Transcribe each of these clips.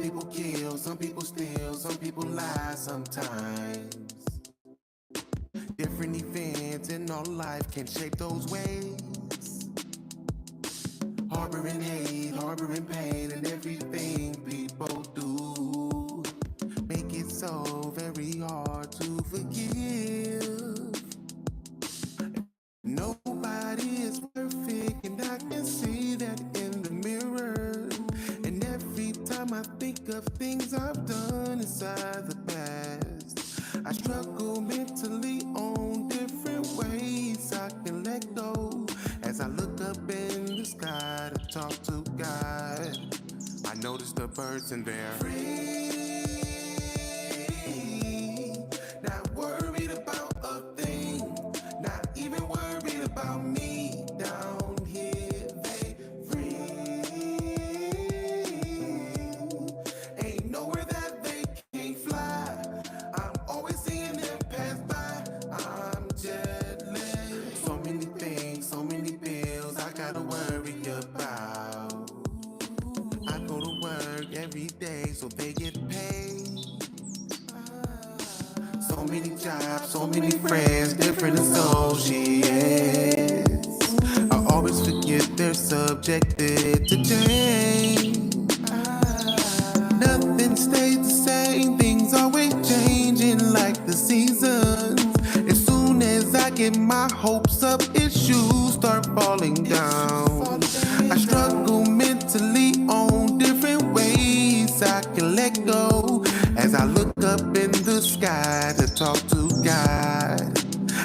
people kill, some people steal, some people lie sometimes. Different events in our life can shape those ways. Harboring hate, harboring pain, and everything people do make it so very hard to forgive. Nobody is perfect, and I can see that in the mirror. And every time I think of things I've done inside the past, I struggle mentally on different ways I can let go. As I look up in the sky to talk to God, I notice the birds in there. Free, not worried about a thing, not even worried about me down here. They free, ain't nowhere that they can't fly. I'm always seeing them pass by. I'm jealous. So many things, so many bills I gotta worry about. I go to work every day so they get paid. So many jobs, so many friends, different associates. I always forget they're subjected to change. Nothing stays the same, things always changing like the seasons. As soon as I get my hopes up, issues start falling down. I struggle mentally on different ways I can let go. As I look up in the sky to talk to God,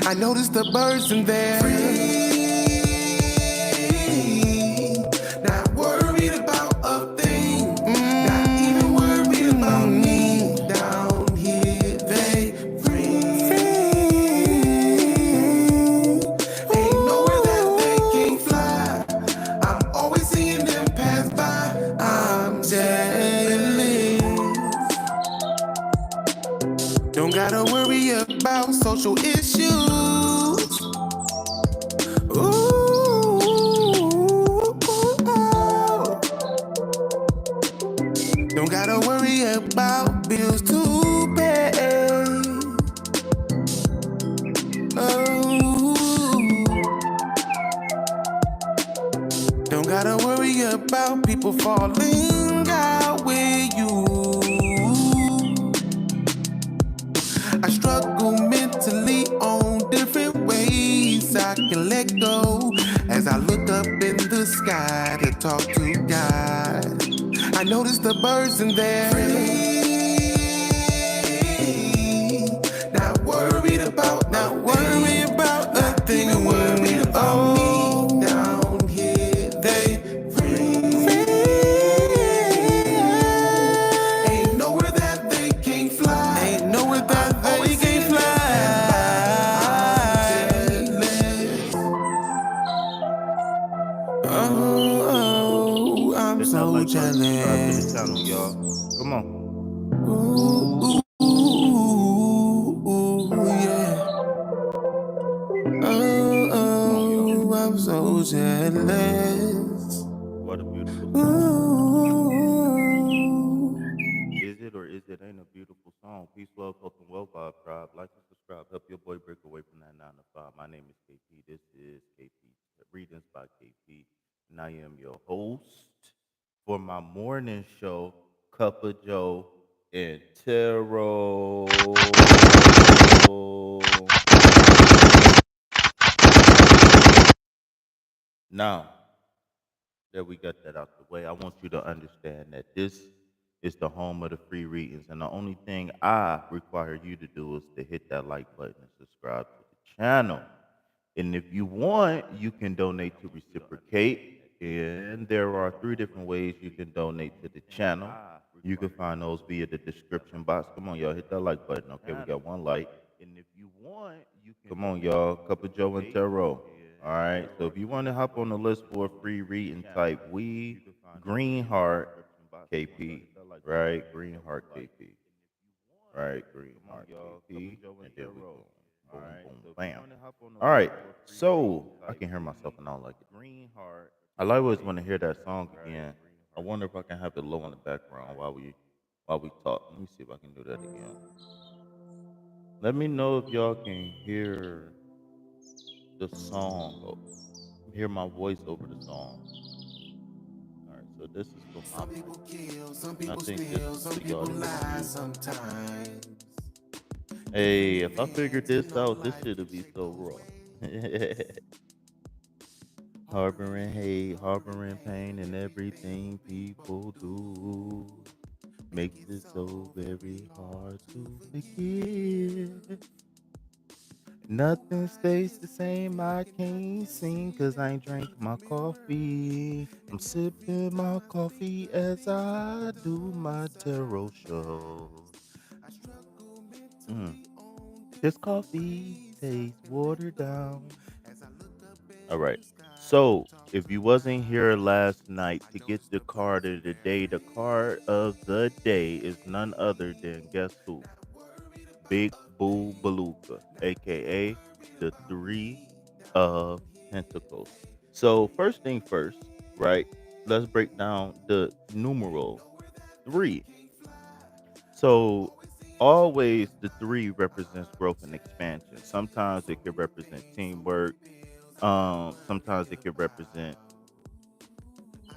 I notice the birds in there. Free, not worried about a thing, not even worried about me down here. They free, ain't nowhere that they can't fly. I'm always seeing them pass by. I'm jealous. Don't gotta worry about social issues. Ooh, don't gotta worry about bills to pay. Oh, don't gotta worry about people falling out with you. I struggle mentally on different ways I can let go. As I look up in the sky to talk to God, I notice the birds in there. Free, not worried about, not worried about a thing. Worried about me down here. They free, ain't nowhere that they can't fly. Ain't nowhere that they can't fly. Oh, I'm so jealous. Y'all. Come on. Ooh, yeah. Oh, I'm so jealous. What a beautiful song. Ooh. Is it or is it ain't a beautiful song? Peace, love, hope, and well, Bob Tribe. Like and subscribe. Help your boy break away from that 9 to 5. My name is KP. This is KP. Readings by KP. And I am your host for my morning show, Cup of Joe and Tarot. Now that we got that out the way, I want you to understand that this is the home of the free readings, and the only thing I require you to do is to hit that like button and subscribe to the channel. And if you want, you can donate to reciprocate, and there are 3 different ways you can donate to the channel. You can find those via the description box. Come on, y'all, hit that like button. Okay, we got 1 like. And if you want, you can come on, y'all, Cup of Joe and Tarot. All right, so if you want to hop on the list for a free reading, type we Green Heart KP, right? Green Heart KP, right? Green Heart KP, and there we go. Boom, boom, bam. All right, so I can hear myself and I don't like it. Green Heart. I always want to hear that song again. I wonder if I can have it low in the background while we while we talk. Let me see if I can do that again. Let me know if y'all can hear the song, hear my voice over the song. All right, so this is for my Some mic. people kill, some And I people think this steal, is some for y'all people to hear the lie music. sometimes. Hey, if I figured this out, this should be so raw. Harboring hate, harboring pain, and everything people do makes it so very hard to forgive. Nothing stays the same. I can't sing 'cause I ain't drank my coffee. I'm sipping my coffee as I do my tarot show. Mm. This coffee tastes watered down. All right. So, if you wasn't here last night to get the card of the day, the card of the day is none other than guess who? Big Boo Beluga, aka the Three of Pentacles. So, first thing first, right? Let's break down the numeral three. So, always the three represents growth and expansion. Sometimes it can represent teamwork. Sometimes it can represent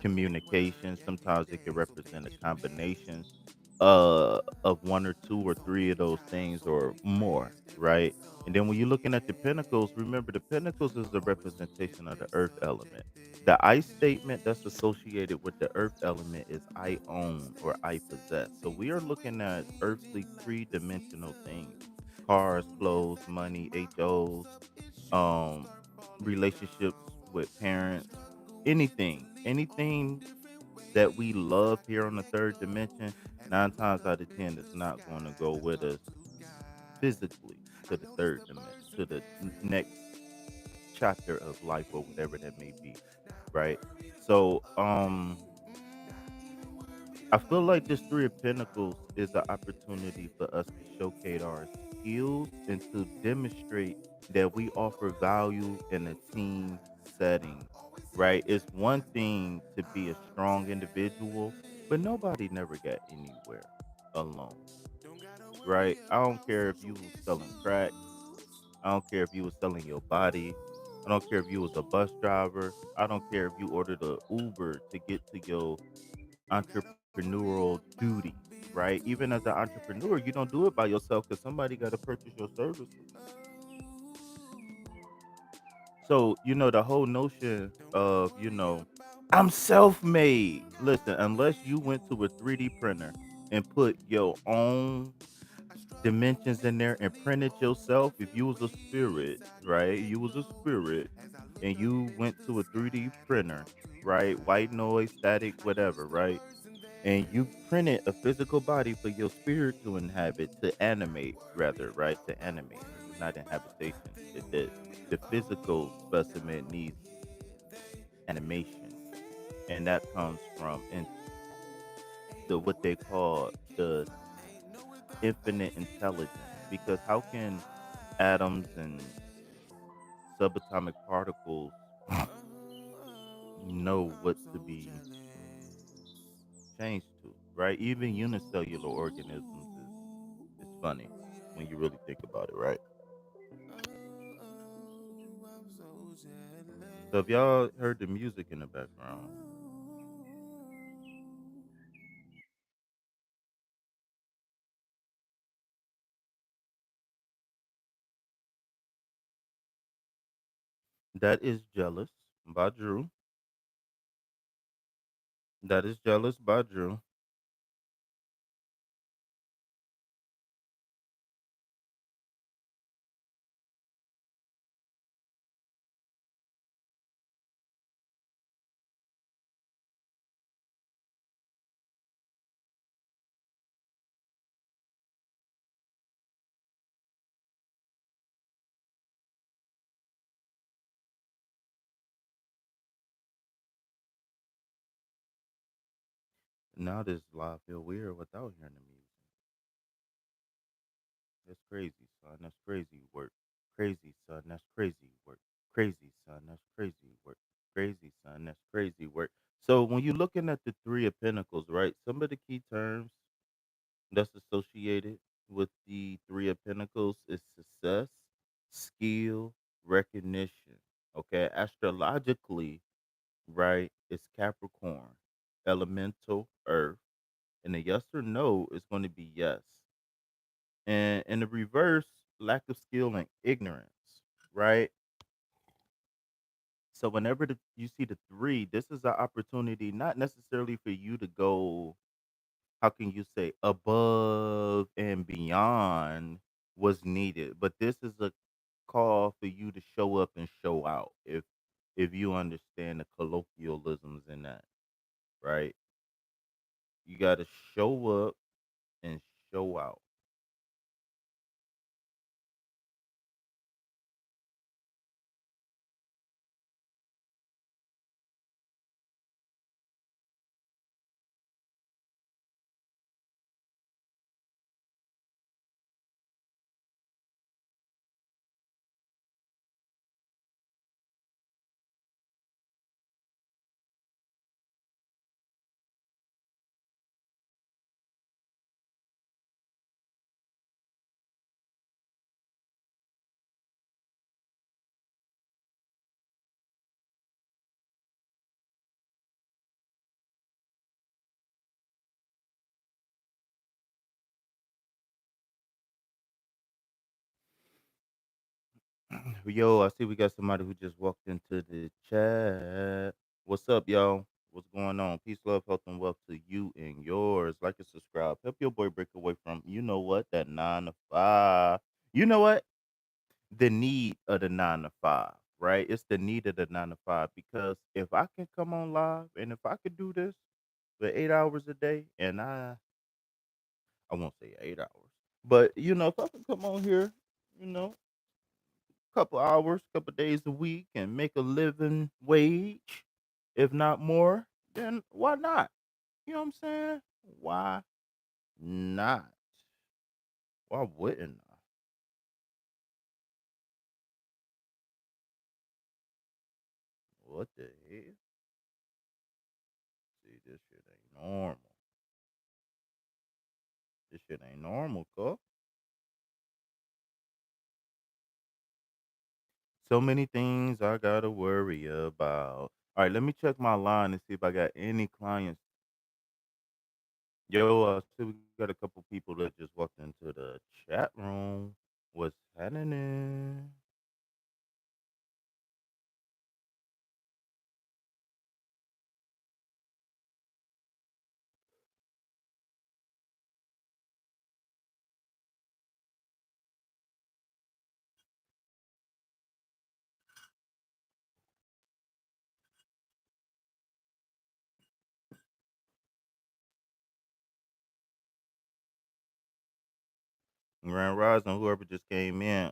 communication. Sometimes it can represent a combination of one or two or three of those things or more, right? And then when you're looking at the pentacles, remember the pentacles is the representation of the earth element. The I statement that's associated with the earth element is I own or I possess. So we are looking at earthly three-dimensional things: cars, clothes, money, HOs, um, relationships with parents, anything that we love here on the third dimension, 9 times out of 10 is not going to go with us physically to the third dimension, to the next chapter of life or whatever that may be, right? So, I feel like this Three of Pentacles is an opportunity for us to showcase our skills and to demonstrate that we offer value in a team setting, right? It's one thing to be a strong individual, but nobody never got anywhere alone, right? I don't care if you was selling crack. I don't care if you was selling your body. I don't care if you was a bus driver. I don't care if you ordered a Uber to get to your entrepreneurial duties, right? Even as an entrepreneur, you don't do it by yourself because somebody got to purchase your services. So, the whole notion of, I'm self made. Listen, unless you went to a 3D printer and put your own dimensions in there and printed yourself, if you was a spirit, right? You was a spirit and you went to a 3D printer, right? White noise, static, whatever, right? And you printed a physical body for your spirit to inhabit, to animate, rather, right? To animate, not inhabitation. The physical specimen needs animation, and that comes from the what they call the infinite intelligence. Because how can atoms and subatomic particles know what to be changed to, right? Even unicellular organisms is funny when you really think about it, right? So if y'all heard the music in the background, that is Jealous by Drew. That is Jealous by Drew. Now this live feel weird without hearing the music. That's crazy, son. That's crazy work. Crazy, son. That's crazy work. Crazy, son. That's crazy work. Crazy, son. That's crazy work. So when you're looking at the Three of Pentacles, right? Some of the key terms. that's associated with the Three of Pentacles is success, skill, recognition. Okay, astrologically, right? It's Capricorn, elemental earth, and the yes or no is going to be yes. And in the reverse, lack of skill and ignorance, right? So whenever you see the three, this is an opportunity not necessarily for you to go, how can you say, above and beyond what's needed, but this is a call for you to show up and show out. If you understand the colloquialisms in that, right? You got to show up and show out. Yo, I see we got somebody who just walked into the chat. What's up, y'all? What's going on? Peace, love, health, and wealth to you and yours. Like and subscribe. Help your boy break away from, you know what, that 9 to 5. You know what? The need of the 9 to 5, right? It's the need of the 9 to 5 because if I can come on live and if I could do this for 8 hours a day, and I won't say 8 hours, but if I can come on here, you know, couple hours, couple days a week and make a living wage, if not more, then why not? You know what I'm saying? Why not? Why wouldn't I? What the hell? See, this shit ain't normal. This shit ain't normal, cuz. So many things I gotta worry about. All right, let me check my line and see if I got any clients. Yo, I see we got a couple people that just walked into the chat room. What's happening? Grand Rising, whoever just came in.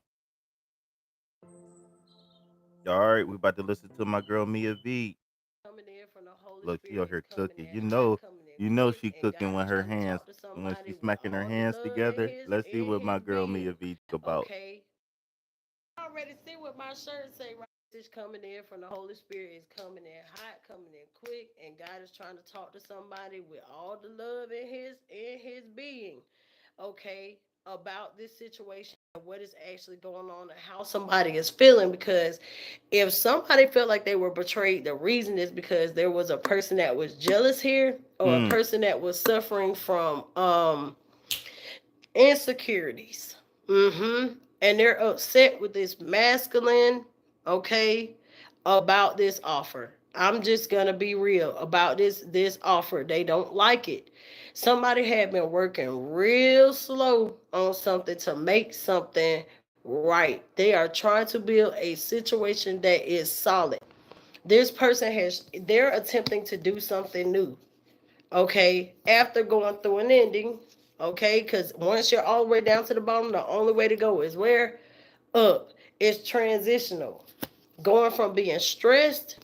All right, we about to listen to my girl Mia V. Coming in from the Holy Look, she out Spirit is here coming cooking. in You hot, know, coming in you know quick, she and cooking God when is her trying to hands talk to when somebody she's with smacking her all the hands love together. Let's see in what my his girl Mia being. V talk about. Okay. I already see what my shirt say right. Is coming in from the Holy Spirit is coming in hot, coming in quick, and God is trying to talk to somebody with all the love in his being. Okay, about this situation and what is actually going on and how somebody is feeling, because if somebody felt like they were betrayed, the reason is because there was a person that was jealous here, or a Mm. person that was suffering from insecurities. And they're upset with this masculine, okay, about this offer. I'm just gonna be real about this offer. They don't like it. Somebody had been working real slow on something to make something right. They are trying to build a situation that is solid. They're attempting to do something new, okay, after going through an ending, okay, because once you're all the way down to the bottom, the only way to go is where? Up. It's transitional. Going from being stressed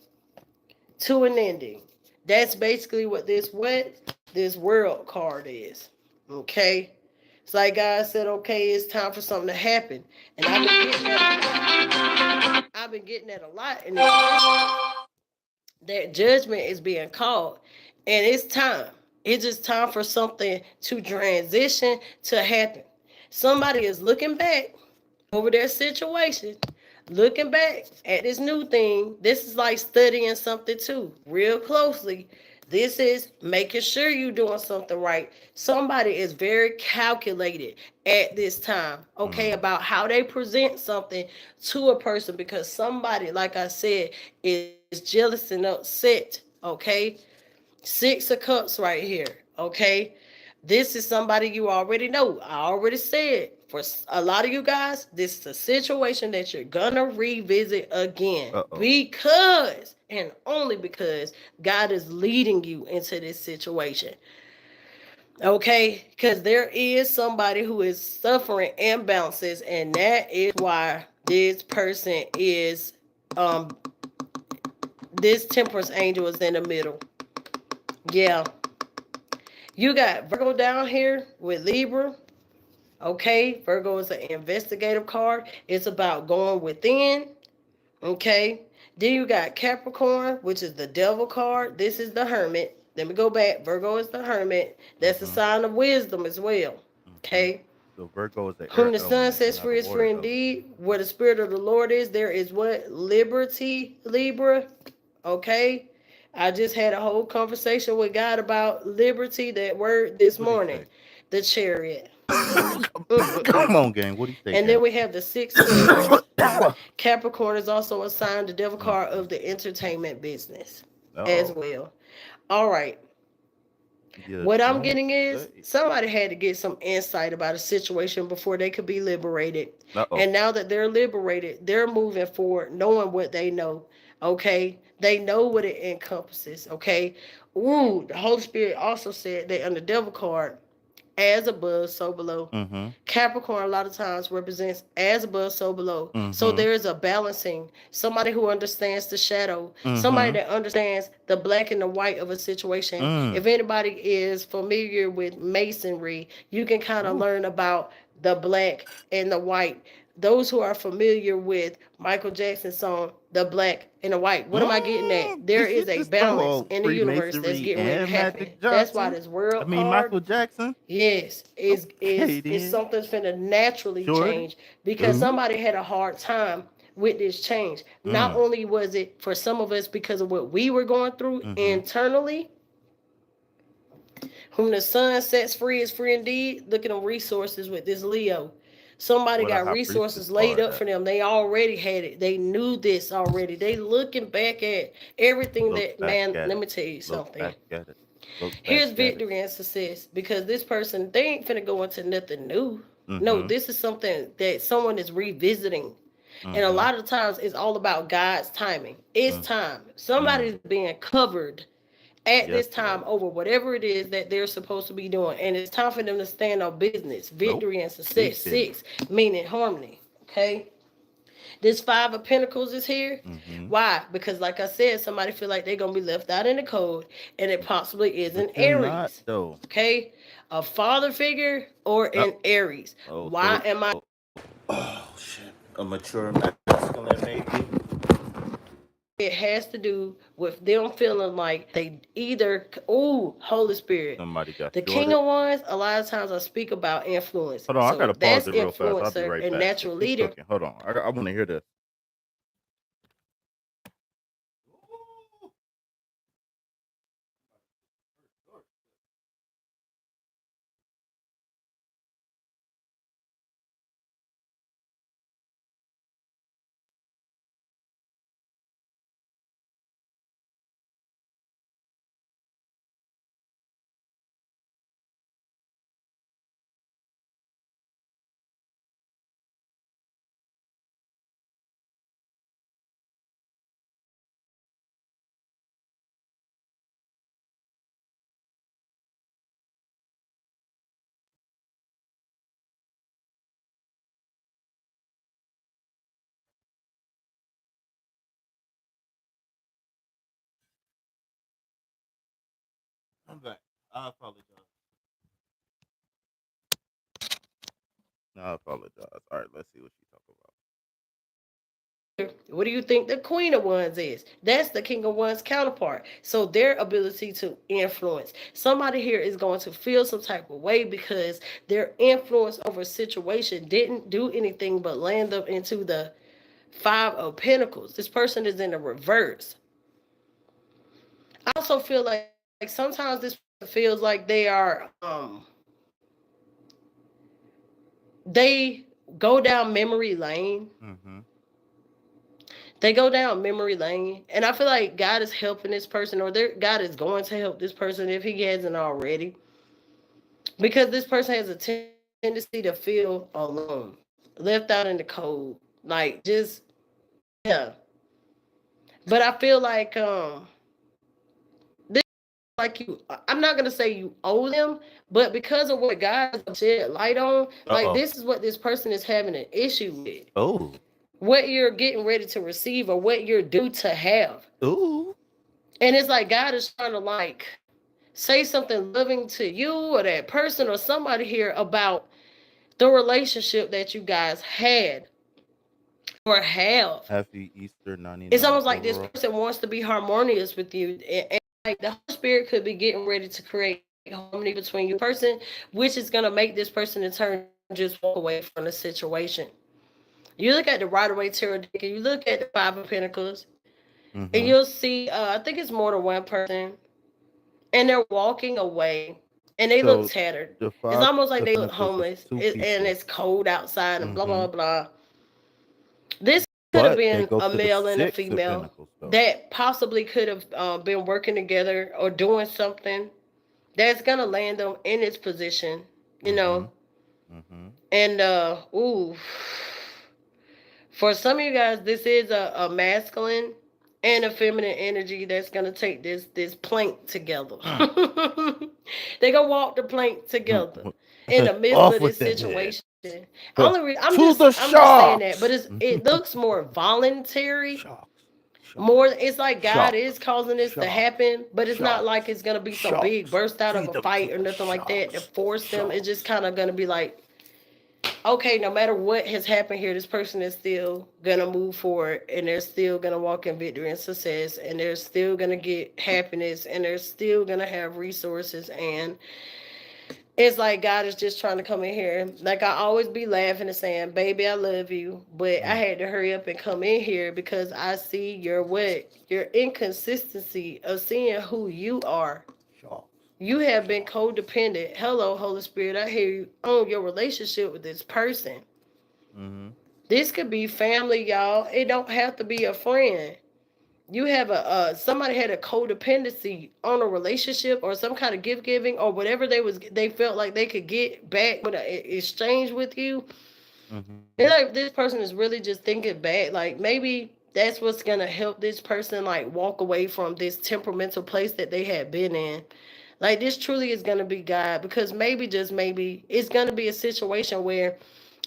to an ending. That's basically what this world card is. Okay? It's like God said, okay, it's time for something to happen. And I've been getting that a lot in this, that judgment is being called, and it's time. It's just time for something to transition to happen. Somebody is looking back over their situation, looking back at this new thing. This is like studying something too, real closely. This is making sure you're doing something right. Somebody is very calculated at this time, okay, Mm. about how they present something to a person because somebody, like I said, is jealous and upset, okay? Six of Cups right here, okay? This is somebody you already know. I already said for a lot of you guys, this is a situation that you're gonna revisit again Uh-oh. because and only because God is leading you into this situation. Okay, because there is somebody who is suffering imbalances, and that is why this person is um this temperance angel is in the middle. Yeah, you got Virgo down here with Libra. Okay, Virgo is an investigative card. It's about going within. Okay, then you got Capricorn, which is the devil card. This is the hermit. Let me go back. Virgo is the hermit. That's a Mm-hmm. sign of wisdom as well. Mm-hmm. Okay, So Virgo is the whom air the sun element and sets not a free is water free element. indeed. Where the spirit of the Lord is, there is what? Liberty, Libra. Okay, I just had a whole conversation with God about liberty, that word, this What do you morning. say? The chariot. Come on, gang. What do you say, And then gang? we have the six swords. Capricorn is also assigned the devil card Mm-mm. of the entertainment business as Uh-oh. well. All right. You What I'm don't getting is say. somebody had to get some insight about a situation before they could be liberated. Uh-oh. And now that they're liberated, they're moving forward knowing what they know. Okay? They know what it encompasses. Okay? Ooh, the Holy Spirit also said that on the devil card, as above, so below. Mm-hmm. Capricorn a lot of times represents as above, so below. So Mm-hmm. there is a balancing. Somebody who understands the shadow, somebody Mm-hmm. that understands the black and the white of a situation. Mm. If anybody is familiar with masonry, you can kind of Ooh. learn about the black and the white. Those who are familiar with Michael Jackson's song, The Black and the White. What am I getting at? There Did you is a just balance throw in the universe that's Freemasonry getting ready to and happen. Magic That's why Johnson? this I world mean card, Michael Jackson? yes, Okay is then. something's finna naturally Shorty. change because Ooh. somebody had a hard time with this change. Not Mm. only was it for some of us because of what we were going through Mm-hmm. internally, whom the sun sets free is free indeed. Look at them resources with this Leo. Somebody What a got high priestess resources laid card up at. for them. They already had it. They knew this already. They looking back at everything Look that, back man, at let it. me tell you Look something. back at it. Look back Here's at it. victory and success because this person, they ain't finna go into nothing new. No, Mm-hmm. this is something that someone is revisiting. And a Mm-hmm. lot of times it's all about God's timing. It's Mm. time. Mm. Somebody's being covered at Yes, this time Lord. over whatever it is that they're supposed to be doing. And it's time for them to stand on business, Nope. victory and success. Big business. Six, meaning harmony. Okay. This five of pentacles is here. Mm-hmm. Why? Because like I said, somebody feel like they're gonna be left out in the cold, and it possibly is But an you're not Aries. though. Okay, a father figure or Oh, an Aries. oh, Why so am I? oh shit. A mature masculine maybe. It has to do with them feeling like they either. Oh, Holy Spirit. Somebody got The King shorted. of Wands, a lot of times I speak about influence. Hold on, I So gotta pause that's it real fast. I'll be influencer right and back. Just natural keep leader. cooking. Hold on. I want to hear this. I'm back. I apologize. I apologize. All right, let's see what she's talking about. What do you think the Queen of Wands is? That's the King of Wands counterpart. So their ability to influence. Somebody here is going to feel some type of way because their influence over a situation didn't do anything but land them into the Five of Pentacles. This person is in the reverse. I also feel like sometimes this person feels like they go down memory lane. Mm-hmm. They go down memory lane, and I feel like God is helping this person, or God is going to help this person if He hasn't already, because this person has a tendency to feel alone, left out in the cold, like just yeah. But I feel like this like you. I'm not gonna say you owe them, but because of what God has shed light on, like Uh-oh. this is what this person is having an issue with. Oh. What you're getting ready to receive, or what you're due to have. Ooh. And it's like God is trying to like say something loving to you or that person or somebody here about the relationship that you guys had or have. Happy Easter 99 It's almost like this overall. person wants to be harmonious with you. And like the Holy Spirit could be getting ready to create harmony between you person, which is going to make this person in turn just walk away from the situation. You look at the Rider-Waite Tarot deck and you look at the Five of Pentacles, and Mm-hmm. you'll see, I think it's more than one person, and they're walking away, and they look So tattered. the It's five almost like of they look Pentacles is homeless, two and people. it's cold outside, and blah Mm-hmm. blah blah. This could have But they been go a to the male and a Six of female Pentacles though. that possibly could have been working together or doing something that's gonna land them in this position, you Mm-hmm. know. Mm-hmm. And ooh, for some of you guys, this is a masculine and a feminine energy that's gonna take this plank together. Mm. They gonna walk the plank together in the midst Off of with this that head. situation. I'm To just the saying that, but sharks. it looks more voluntary. Sharks. Sharks. More, it's like God is Sharks. causing this to Sharks. happen, but it's not like Sharks. it's gonna be some big Sharks. burst out of Feed a them to fight or the nothing like that to sharks. force them. It's just Sharks. kind of gonna be like, okay, no matter what has happened here, this person is still gonna move forward, and they're still gonna walk in victory and success, and they're still gonna get happiness, and they're still gonna have resources. And it's like God is just trying to come in here. Like I always be laughing and saying, "Baby, I love you," but I Mm. had to hurry up and come in here because I see your inconsistency of seeing who you are. Sharks. You have been Sharks. codependent. Hello, Holy Spirit. I hear you on your relationship with this person. Mm-hmm. This could be family, y'all. It don't have to be a friend. You have a somebody had a codependency on a relationship or some kind of gift giving or whatever they felt like they could get back with an exchange with you. Mm-hmm. And like this person is really just thinking back, like maybe that's what's gonna help this person like walk away from this temperamental place that they had been in. Like this truly is gonna be God, because maybe just maybe it's gonna be a situation where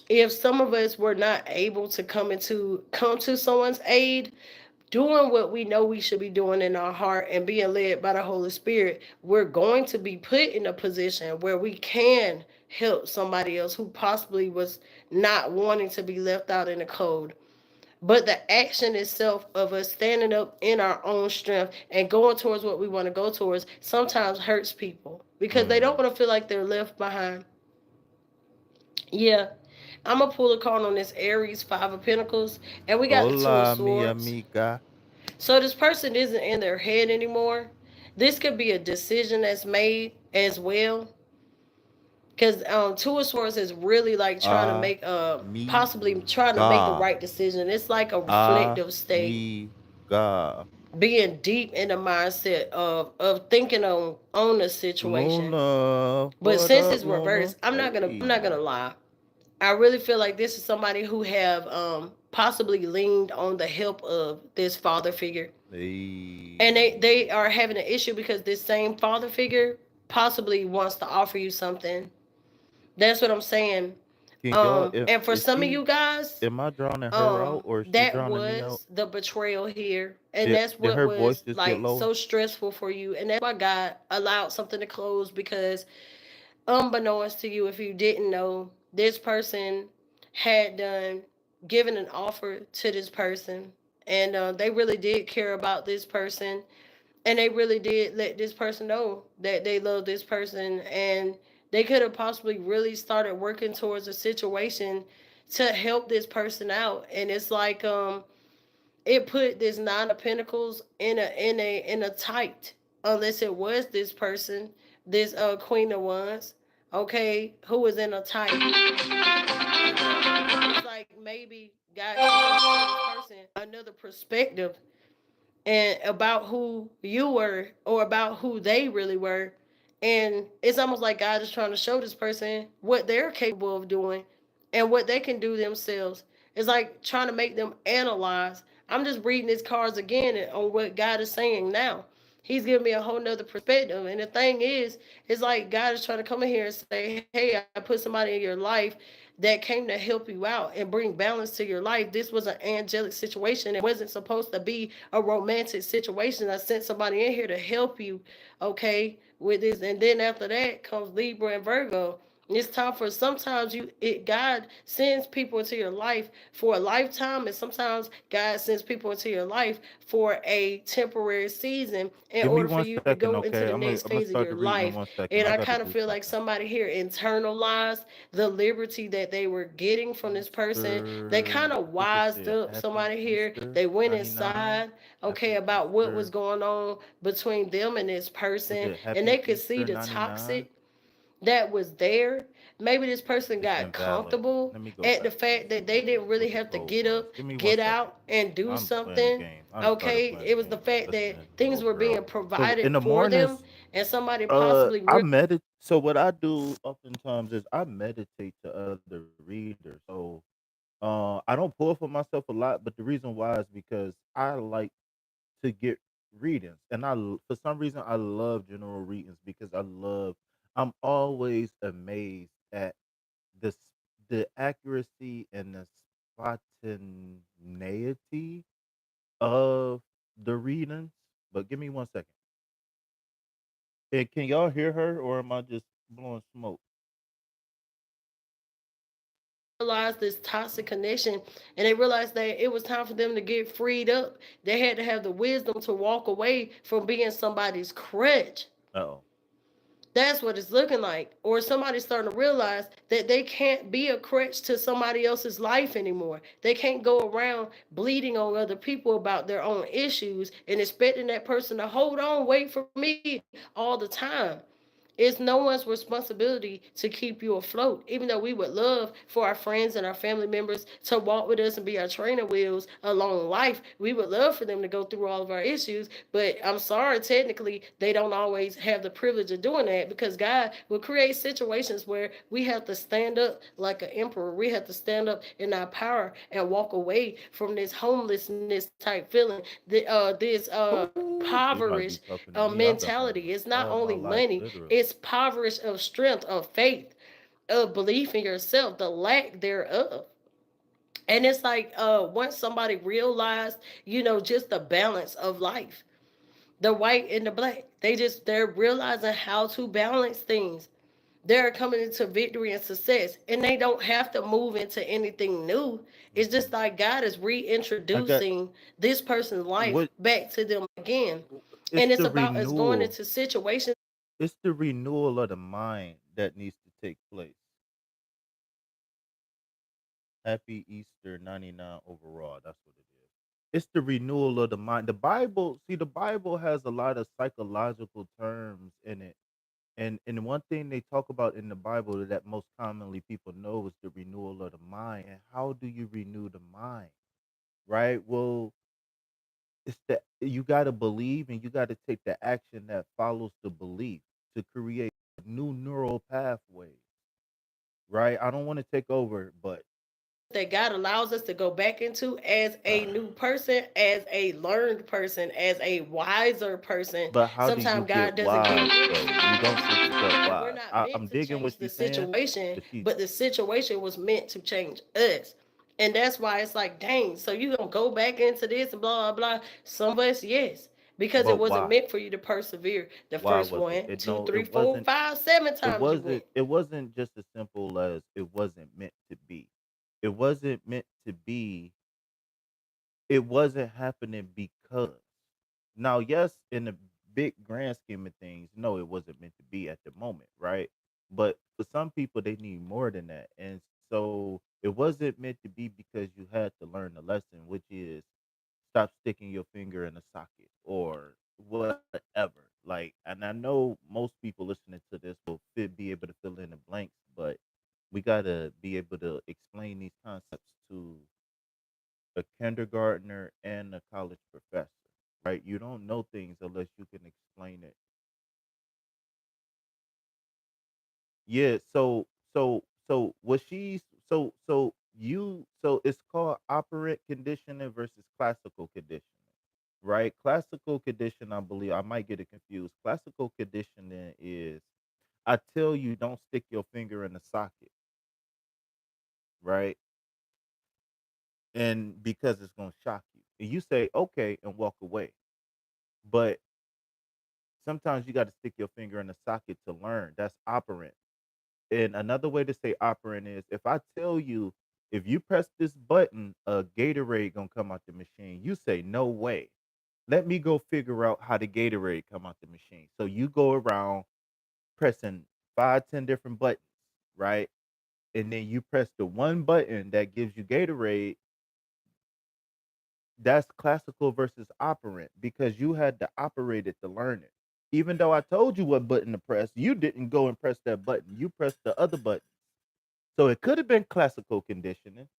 if some of us were not able to come to someone's aid, doing what we know we should be doing in our heart and being led by the Holy Spirit, we're going to be put in a position where we can help somebody else who possibly was not wanting to be left out in the cold. But the action itself of us standing up in our own strength and going towards what we want to go towards sometimes hurts people because they don't Mm. want to feel like they're left behind. Yeah. I'm gonna pull a card on this Aries Five of Pentacles, and we got the Two of Hola, mi Swords. amiga. So this person isn't in their head anymore. This could be a decision that's made as well. Because Two of Swords is really like trying to make possibly trying to make the Amiga. right decision. It's like a reflective state, Amiga. being deep in the mindset of thinking on the situation. Luna. But What since up, it's Luna? reversed, I'm not gonna Hey. lie. I really feel like this is somebody who have possibly leaned on the help of this father figure, and Hey. they are having an issue because this same father figure possibly wants to offer you something. That's what I'm saying. Can y'all, And for is some of she, you guys, am I drowning her out or is she that drowning me out? was the betrayal here, and Did, that's did what her voice was just get like lower? so stressful for you, and that's why God allowed something to close, because unbeknownst to you, if you didn't know, this person had done giving an offer to this person, and they really did care about this person, and they really did let this person know that they love this person, and they could have possibly really started working towards a situation to help this person out. And it's like it put this nine of pentacles in a tight, unless it was this person, this queen of wands, okay, who was in a tight. And it's like maybe God showed this person another perspective and about who you were or about who they really were. And it's almost like God is trying to show this person what they're capable of doing and what they can do themselves. It's like trying to make them analyze. I'm just reading these cards again on what God is saying now. He's giving me a whole nother perspective. And the thing is, it's like God is trying to come in here and say, hey, I put somebody in your life that came to help you out and bring balance to your life. This was an angelic situation. It wasn't supposed to be a romantic situation. I sent somebody in here to help you, okay, with this. And then after that comes Libra and Virgo. It's time for sometimes God sends people into your life for a lifetime, and sometimes God sends people into your life for a temporary season in Give me order for one you to second, go into okay? the I'm gonna next I'm gonna phase of start your the reading in life. one second. And I I gotta kind of do feel like something. somebody here internalized the liberty that they were getting from this person. They kind Easter, of I think it wised said up Happy somebody here. Easter They went 99. inside, okay, Happy about what was Easter. going on between them and this Was person, it and Happy they could see Easter the 99? toxic that was there. Maybe this person It's got invalid. comfortable Let me go at the back and fact that see they didn't really what the have to code get was. up, Give me one get second. out, and do I'm playing the something. game. I done started Okay, playing it the was the game and fact that listening to things old were girl. being So in provided the for them, mornings, and somebody possibly I meditate. So what I do oftentimes is I meditate to other readers. So I don't pull for myself a lot, but the reason why is because I like to get readings, and for some reason I love general readings because I'm always amazed at the s- the accuracy and the spontaneity of the readings. But give me one second. And can y'all hear her, or am I just blowing smoke? realized this toxic connection, and they realized that it was time for them to get freed up. They had to have the wisdom to walk away from being somebody's crutch. Oh, That's what it's looking like. Or somebody's starting to realize that they can't be a crutch to somebody else's life anymore. They can't go around bleeding on other people about their own issues and expecting that person to hold on, wait for me all the time. It's no one's responsibility to keep you afloat, even though we would love for our friends and our family members to walk with us and be our training wheels along life. We would love for them to go through all of our issues, but I'm sorry, technically, they don't always have the privilege of doing that because God will create situations where we have to stand up like an emperor. We have to stand up in our power and walk away from this homelessness type feeling, this ooh, she might be impoverished talking to me. I've been mentality. homeless It's not all my only life, money, literally. it's impoverished of strength, of faith, of belief in yourself, the lack thereof. And it's like once somebody realized, just the balance of life, the white and the black, they're realizing how to balance things. They're coming into victory and success, and they don't have to move into anything new. It's Hmm. just like God is I got reintroducing this person's life what? back to them again. It's And it's the about us going renewal. into situations. It's the renewal of the mind that needs to take place. Happy Easter 99 overall. That's what it is. It's the renewal of the mind. The Bible has a lot of psychological terms in it. And one thing they talk about in the Bible that most commonly people know is the renewal of the mind. And how do you renew the mind? Right? Well, it's that you gotta believe and you gotta take the action that follows the belief to create new neural pathways. Right? I don't want to take over, but That God allows us to go back into as a new person, as a learned person, as a wiser person. but how do you Sometimes get God doesn't give wise though? You don't just get us. We're wise. not meant I'm to digging what change the she's saying, situation, but she but the situation was meant to change us. And that's why it's like, dang, so you gonna go back into this and blah blah blah. Some of us, yes. Because it but wasn't why? meant for you to persevere the Why first was it? one, It two, no, three, four, five, seven it times you wasn't went. it wasn't just as simple as it wasn't meant to be. it wasn't meant to be. It wasn't happening because. Now, yes, in the big grand scheme of things, no, it wasn't meant to be at the moment, right? But for some people, they need more than that. And so it wasn't meant to be because you had to learn the lesson, which is stop sticking your finger in a socket or whatever. Like, and I know most people listening to this will be able to fill in the blanks, but we got to be able to explain these concepts to a kindergartner and a college professor, right? You don't know things unless you can explain it. Yeah, so what she's so it's called operant conditioning versus classical conditioning, right? Classical condition, I believe I might get it confused. Classical conditioning is I tell you don't stick your finger in the socket, right? And because it's gonna shock you. And you say okay and walk away. But sometimes you got to stick your finger in the socket to learn. That's operant. And another way to say operant is if I tell you if you press this button, a Gatorade gonna come out the machine. You say no way. Let me go figure out how the Gatorade come out the machine. So you go around pressing 5, 10 different buttons, right? And then you press the one button that gives you Gatorade. That's classical versus operant because you had to operate it to learn it. Even though I told you what button to press, you didn't go and press that button. You pressed the other button. So it could have been classical conditioning,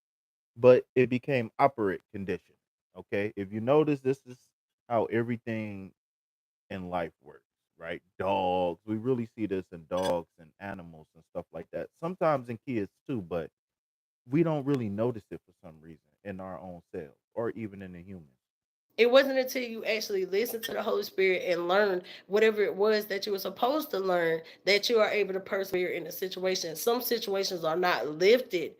but it became operant conditioning. Okay. If you notice, this is how everything in life works, right? Dogs, we really see this in dogs and animals and stuff like that. Sometimes in kids too, but we don't really notice it for some reason in our own selves or even in the humans. It wasn't until you actually listen to the Holy Spirit and learn whatever it was that you were supposed to learn that you are able to persevere in a situation. Some situations are not lifted.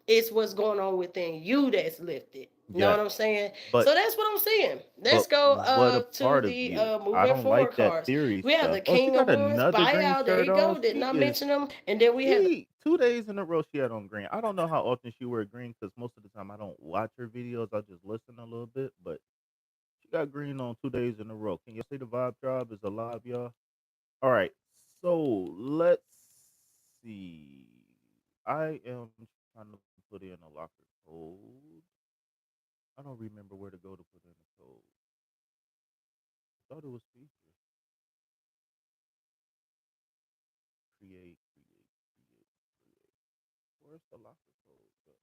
It's what's going on within you that's lifted. You know what Yes. I'm saying? But So that's what I'm saying. Let's But go what a to part of the you. I moving don't forward like that cards. theory We have stuff. the Oh, she King of got Wands, another green buyout. There shirt you on. go. Did She not is mention them. And then we have she 2 days in a row she had on green. I don't know how often she wear green because most of the time I don't watch her videos. I just listen a little bit. But she got green on 2 days in a row. Can y'all see the vibe tribe is alive, y'all? All right. So let's see. I am trying to put in a locker code. I don't remember where to go to put in the code. I thought it was feature. Create. Where's the locker code?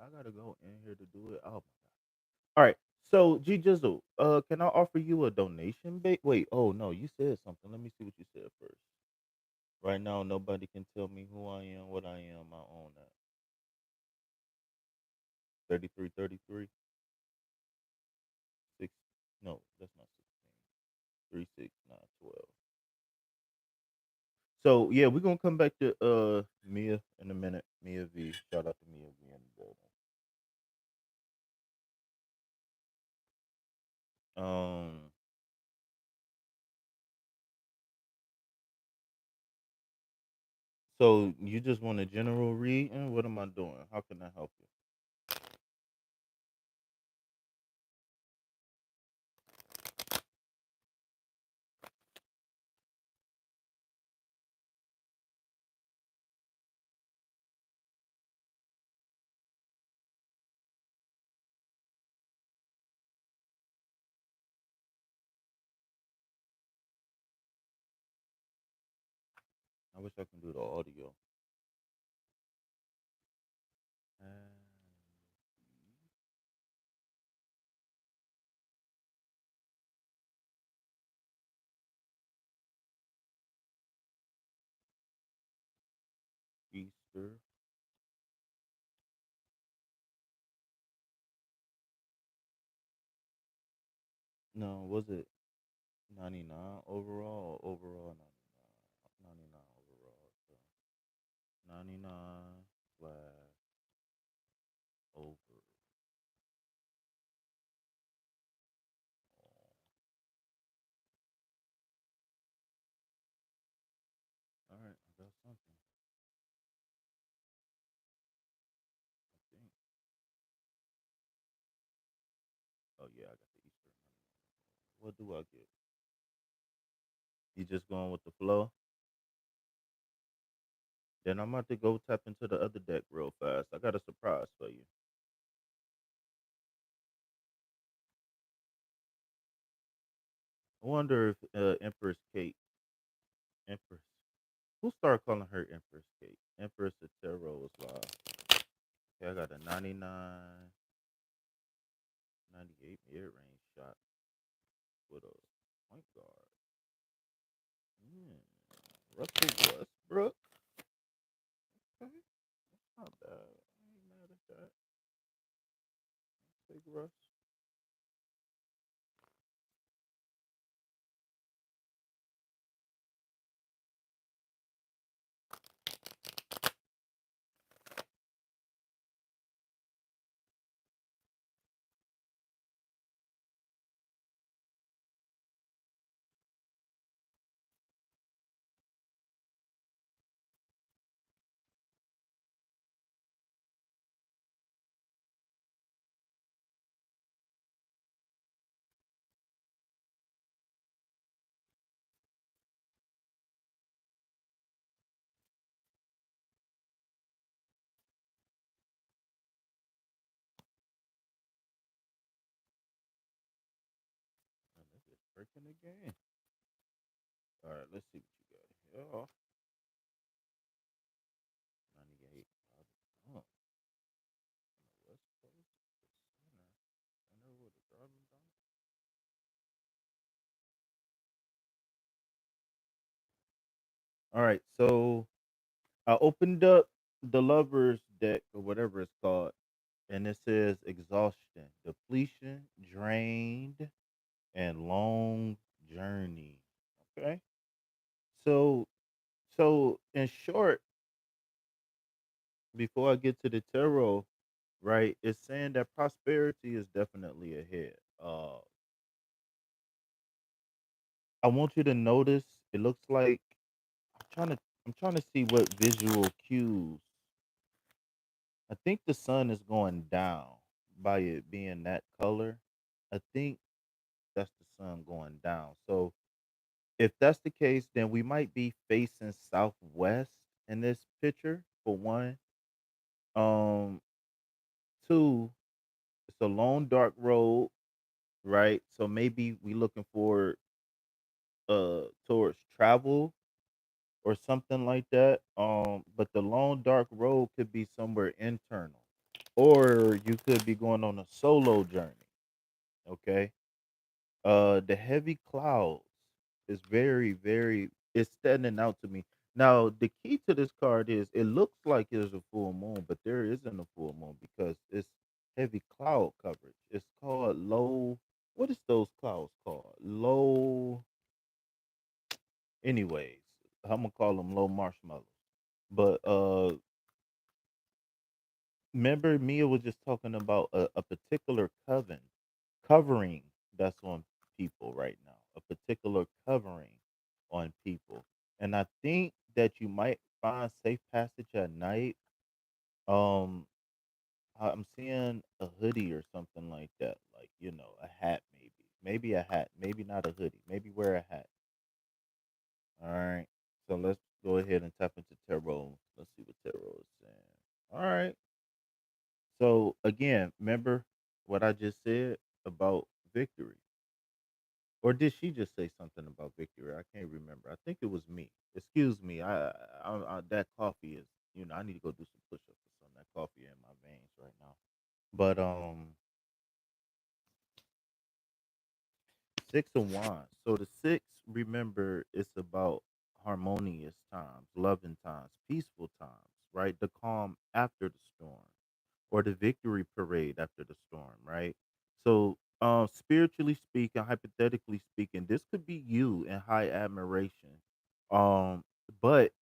I gotta go in here to do it. Oh my god. All right. So G Jizzle, can I offer you a donation? Wait, oh no, you said something. Let me see what you said first. Right now, nobody can tell me who I am, what I am. I own that. 3333 6. No, that's not 16. 36912. So yeah, we're gonna come back to Mia in a minute. Mia V. Shout out to Mia V in the building. Um so you just want a general read and what am I doing? How can I help you? I wish I can do the audio. Easter. No, was it 99 overall or overall 99? 99 overall. So 99 slash over. All right, I got something. yeah, I got the Easter money. What do I get? You just going with the flow? Then I'm about to go tap into the other deck real fast. I got a surprise for you. I wonder if Empress Kate, Empress, who started calling her Empress Kate? Empress of Tarot is live. Okay, I got a 99, 98 mid-range shot with a point guard. Mm. Russell Westbrook. Okay, that's not bad. I ain't mad at that. Big Russ. And this is breaking the game. All right, let's see what you got here. Oh, 98. Oh, on the West Coast, center, center with a driving dunk. All right, so I opened up the Lovers deck or whatever it's called, and it says exhaustion, depletion, drained, and long journey. Okay, so in short, before I get to the tarot, right, it's saying that prosperity is definitely ahead. I want you to notice. It looks like I'm trying to see what visual cues. I think the sun is going down by it being that color. I think that's the sun going down. So if that's the case, then we might be facing southwest in this picture for one. Um, two, it's a long dark road, right? So maybe we looking for towards travel or something like that. But the long dark road could be somewhere internal, or you could be going on a solo journey. Okay. The heavy clouds is very. It's standing out to me. Now, the key to this card is it looks like there's a full moon, but there isn't a full moon because it's heavy cloud coverage. It's called low. What is those clouds called? Low. Anyways, I'm gonna call them low marshmallows. But remember, Mia was just talking about a particular covering that's on people right now. A particular covering on people, and I think that you might find safe passage at night. Um, I'm seeing a hoodie or something like that, like a hat, maybe a hat, maybe not a hoodie, maybe wear a hat. All right, so let's go ahead and tap into tarot. Let's see what tarot is saying. All right. So again, remember what I just said about victory, or did she just say something about victory? I can't remember. I think it was me. Excuse me. That coffee is. I need to go do some push-ups or something. That coffee in my veins right now. But 6 of Wands. So the six, remember, it's about harmonious times, loving times, peaceful times, right? The calm after the storm, or the victory parade after the storm, right? So, spiritually speaking, hypothetically speaking, this could be you in high admiration. Um, but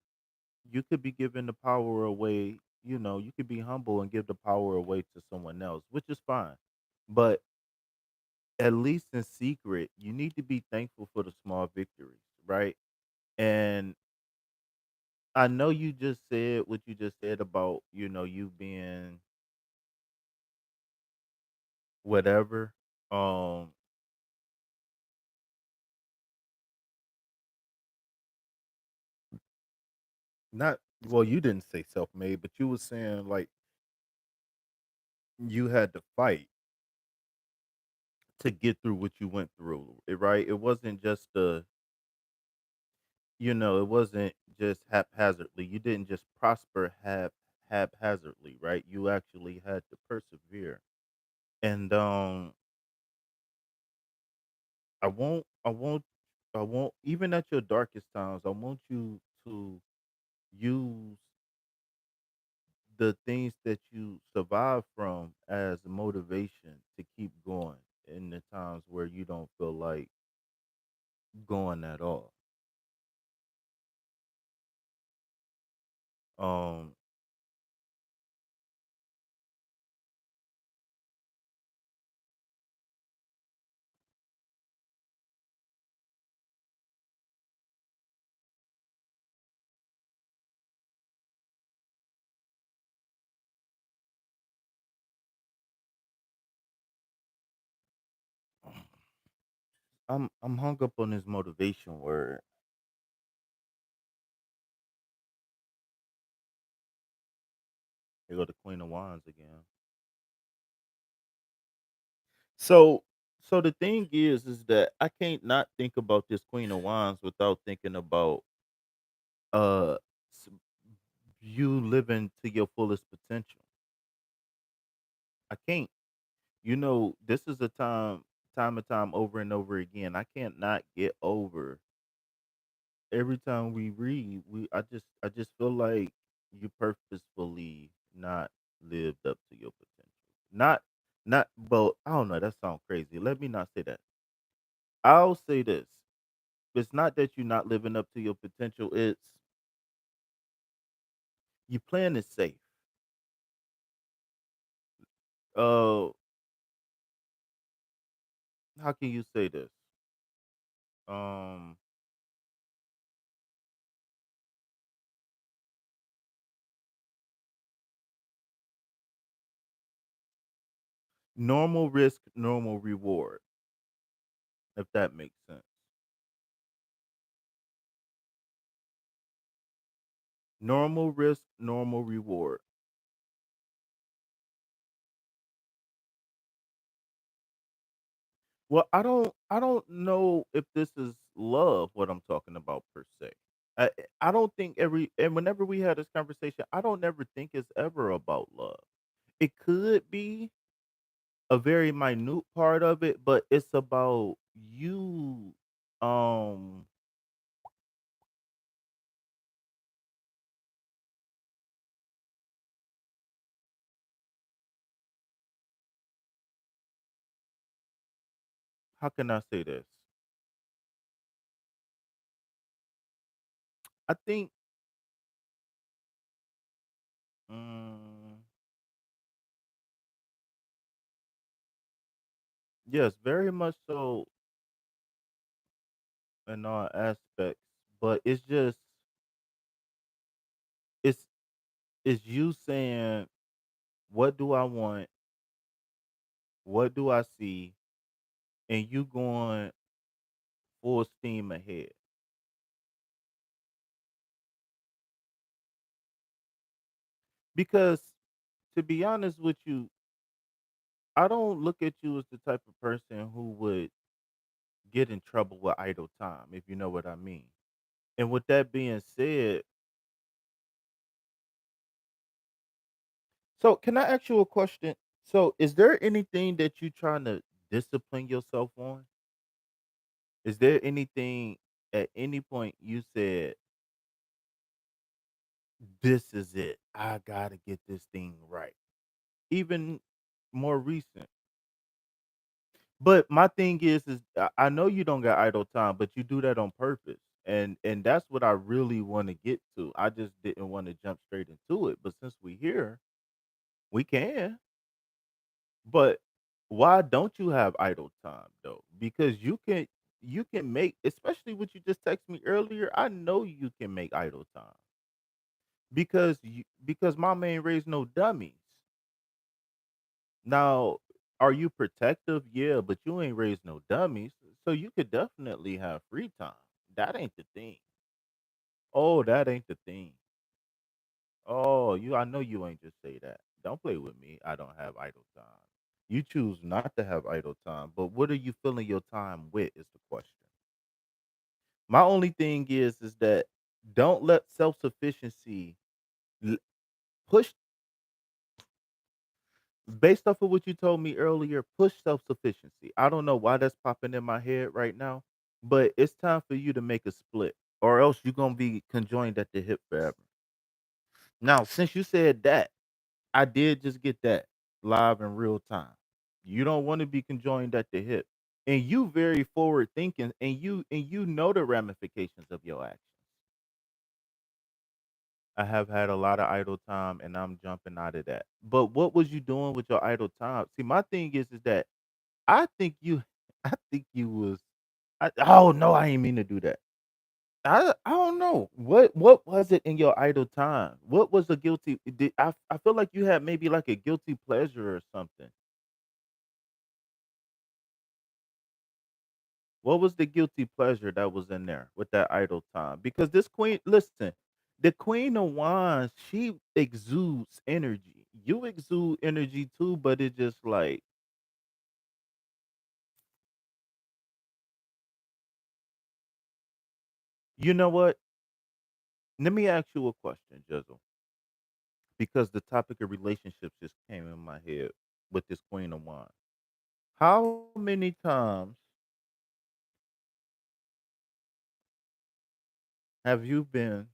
you could be giving the power away. You could be humble and give the power away to someone else, which is fine. But at least in secret, you need to be thankful for the small victories, right? And I know you just said what you just said about, you being whatever. Um, Not well, you didn't say self-made, but you was saying like you had to fight to get through what you went through, right? It wasn't just it wasn't just haphazardly. You didn't just prosper haphazardly, right? You actually had to persevere. And I won't I won't even at your darkest times, I want you to use the things that you survive from as motivation to keep going in the times where you don't feel like going at all. Um, I'm hung up on this motivation word. Here go the Queen of Wands again. So so the thing is that I can't not think about this Queen of Wands without thinking about uh s- you living to your fullest potential. I can't. This is a time and time over and over again. I can't not get over every time we read. I just feel like you purposefully not lived up to your potential. Not well, I don't know, that sounds crazy. Let me not say that. I'll say this. It's not that you're not living up to your potential, it's you playing it safe. Uh how can you say this? Um Normal risk, normal reward, if that makes sense. Normal risk, normal reward. Well, I don't know if this is love what I'm talking about per se. I don't think every and whenever we had this conversation, I don't ever think it's ever about love. It could be a very minute part of it, but it's about you. Um, how can I say this? I think, um, yes, very much so in all aspects, but it's it's you saying, what do I want? What do I see? And you going full steam ahead. Because to be honest with you, I don't look at you as the type of person who would get in trouble with idle time, if you know what I mean. And with that being said, so can I ask you a question? So is there anything that you trying to discipline yourself on? Is there anything at any point you said, this is it? I gotta get this thing right. Even more recent. But my thing is I know you don't got idle time, but you do that on purpose. And that's what I really want to get to. I just didn't want to jump straight into it. But since we here, we can. But why don't you have idle time though? Because you can make, especially what you just texted me earlier. I know you can make idle time because mama ain't raised no dummies. Now Are you protective? Yeah, but you ain't raised no dummies, so you could definitely have free time. That ain't the thing. Oh, that ain't the thing. Oh, I know you ain't just say that. Don't play with me. I don't have idle time. You choose not to have idle time, but what are you filling your time with is the question. My only thing is that don't let self-sufficiency l- push based off of what you told me earlier, push self-sufficiency. I don't know why that's popping in my head right now, but it's time for you to make a split or else you're going to be conjoined at the hip forever. Now, since you said that, I did just get that live in real time. You don't want to be conjoined at the hip. And you very forward thinking and you know the ramifications of your actions. I have had a lot of idle time and I'm jumping out of that. But what was you doing with your idle time? See, my thing is that I think you I think you was oh no, I ain't mean to do that. I don't know. What was it in your idle time? What was the guilty I feel like you had maybe like a guilty pleasure or something. What was the guilty pleasure that was in there with that idle time? Because this queen, listen, the queen of wands, she exudes energy. You exude energy too, but it just like, you know what? Let me ask you a question, Jizzle, because the topic of relationships just came in my head with this queen of wands. How many times have you been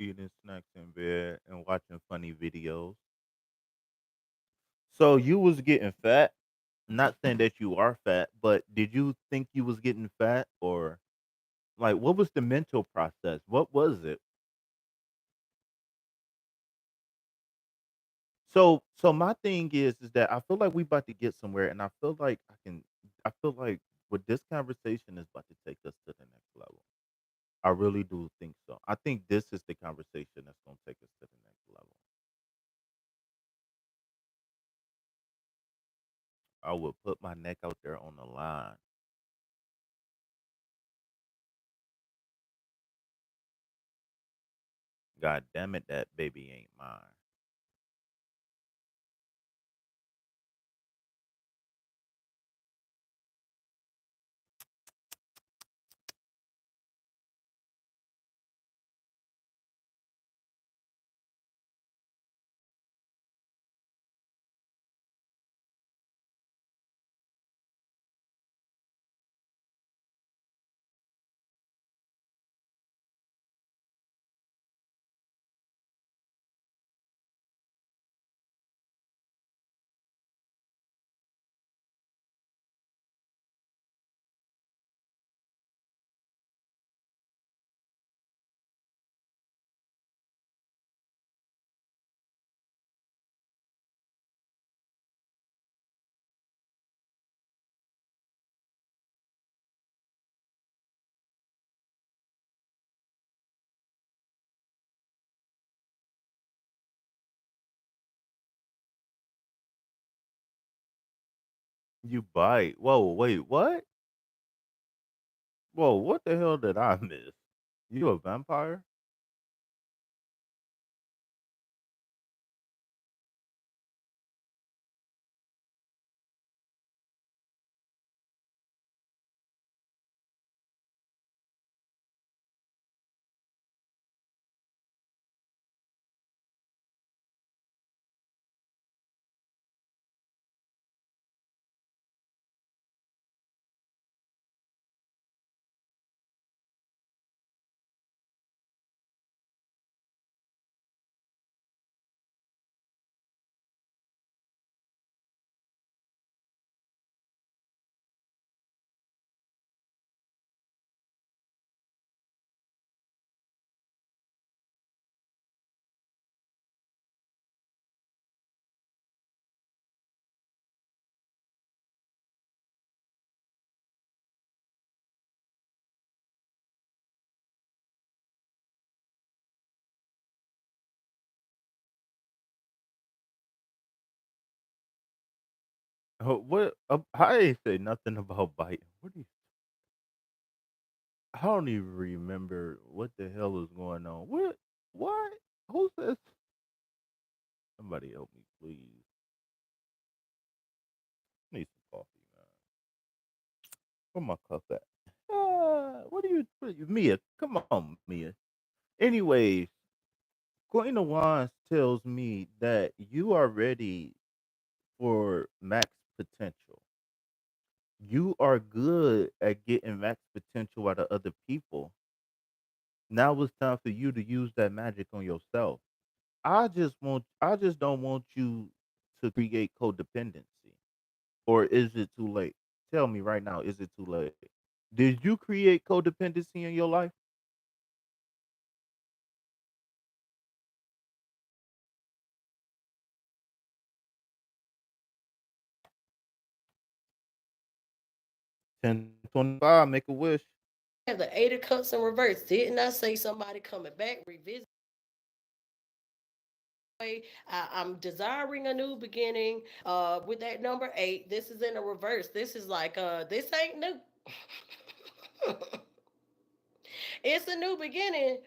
eating snacks in bed and watching funny videos? So you was getting fat. Not saying that you are fat, but did you think you was getting fat or like what was the mental process? What was it? So my thing is that I feel like we about to get somewhere and I feel like with this conversation is about to take us to the next level. I really do think so. I think this is the conversation that's gonna take us to the next level. I would put my neck out there on the line. God damn it, that baby ain't mine. You bite. Whoa, wait, what? Whoa, what the hell did I miss? You a vampire? What? I ain't say nothing about biting. What do you? I don't even remember what the hell is going on. What? What? Who says? Somebody help me, please. Need some coffee, man. Where my cup at? What are you, Mia? Come on, Mia. Anyways, Queen of Wands tells me that you are ready for max potential. You are good at getting max potential out of other people. Now it's time for you to use that magic on yourself. I just don't want you to create codependency. Or is it too late? Tell me right now, is it too late? Did you create codependency in your life? 1025, make a wish. Have the Eight of Cups in reverse. Didn't I say somebody coming back, revisit? I'm desiring a new beginning. With that number eight, this is in a reverse. This is like this ain't new. It's a new beginning,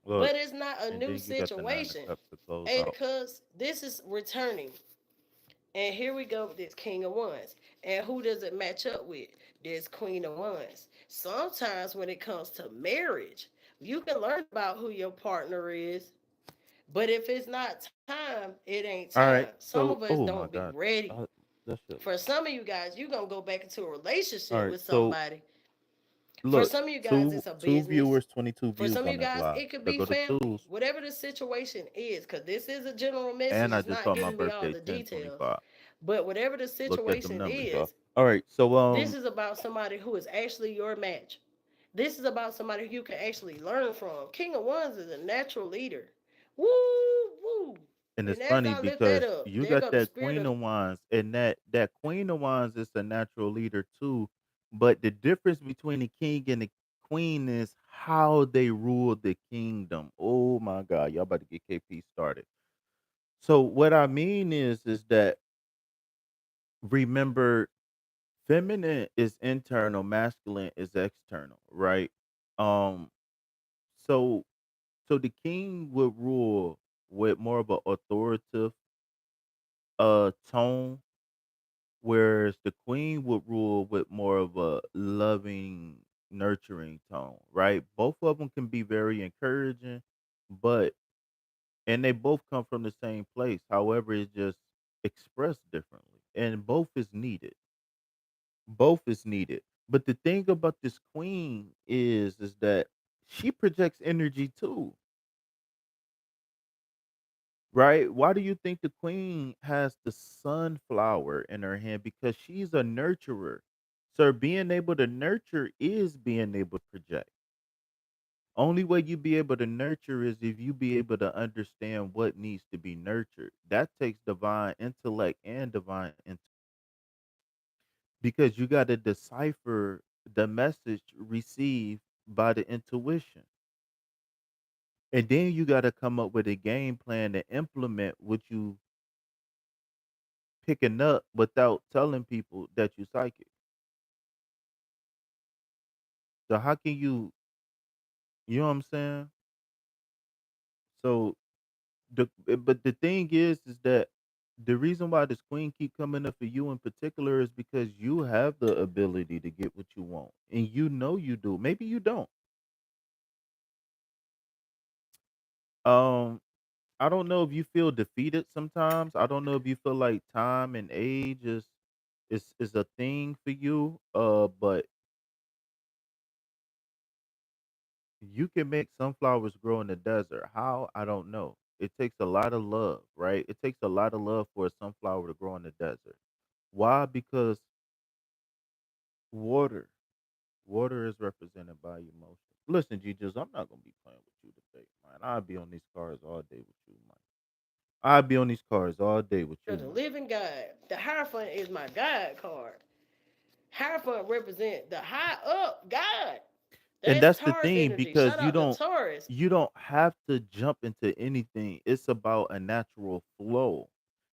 Look, but it's not a and new then you got the nine of situation. cups to close Eight of out. Cups, this is returning. And here we go with this King of Wands. And who does it match up with? This Queen of Wands. Sometimes when it comes to marriage, you can learn about who your partner is. But if it's not time, it ain't All time. right. Some of So, us oh don't my be God, ready. that shit. For some of you guys, you're going to go back into a All relationship right. with So, somebody. For look, some of you guys, two it's a two business. viewers, 22 For views some of on you this guys, live. it could There be go the family. twos. Whatever the situation is, because this is a general message. And I It's just not saw my giving me all birthday, the details. 1025. But whatever the Look at them situation numbers, y'all. is, All right. So, this is about somebody who is actually your match. This is about somebody who you can actually learn from. King of Wands is a natural leader. Woo, woo. and And it's as funny I lift that because up, you there got go the that spirit Queen of of Wands, and that Queen of Wands is a natural leader too. But the difference between the king and the queen is how they rule the kingdom. Oh my God, y'all about to get KP started. So what I mean is that remember, feminine is internal, masculine is external, right? Um, so the king would rule with more of an authoritative tone, whereas the queen would rule with more of a loving, nurturing tone, right? Both of them can be very encouraging, but and they both come from the same place. However, it's just expressed differently, and both is needed. Both is needed. But the thing about this queen is that she projects energy too, right? Why do you think the queen has the sunflower in her hand? Because she's a nurturer. So being able to nurture is being able to project. Only way you be able to nurture is if you be able to understand what needs to be nurtured. That takes divine intellect and divine because you got to decipher the message received by the intuition. And then you got to come up with a game plan to implement what you picking up without telling people that you psychic. So how can you know what I'm saying? So but the thing is that the reason why this queen keep coming up for you in particular is because you have the ability to get what you want. And you know you do. Maybe you don't. Um I don't know if you feel defeated sometimes. I don't know if you feel like time and age is a thing for you. But you can make sunflowers grow in the desert. How? I don't know. It takes a lot of love, right? It takes a lot of love for a sunflower to grow in the desert. Why? Because water. Water is represented by emotion. Listen, Jesus, I'm not gonna be playing with you today, man. I'll be on these cars all day with you, man. I'll be on these cars all day with you, the man. living God. The Hierophant is my God card. Hierophant represent the high up God. And That's that's the Taurus thing energy. because Shout out to Taurus. you don't have to jump into anything. It's about a natural flow.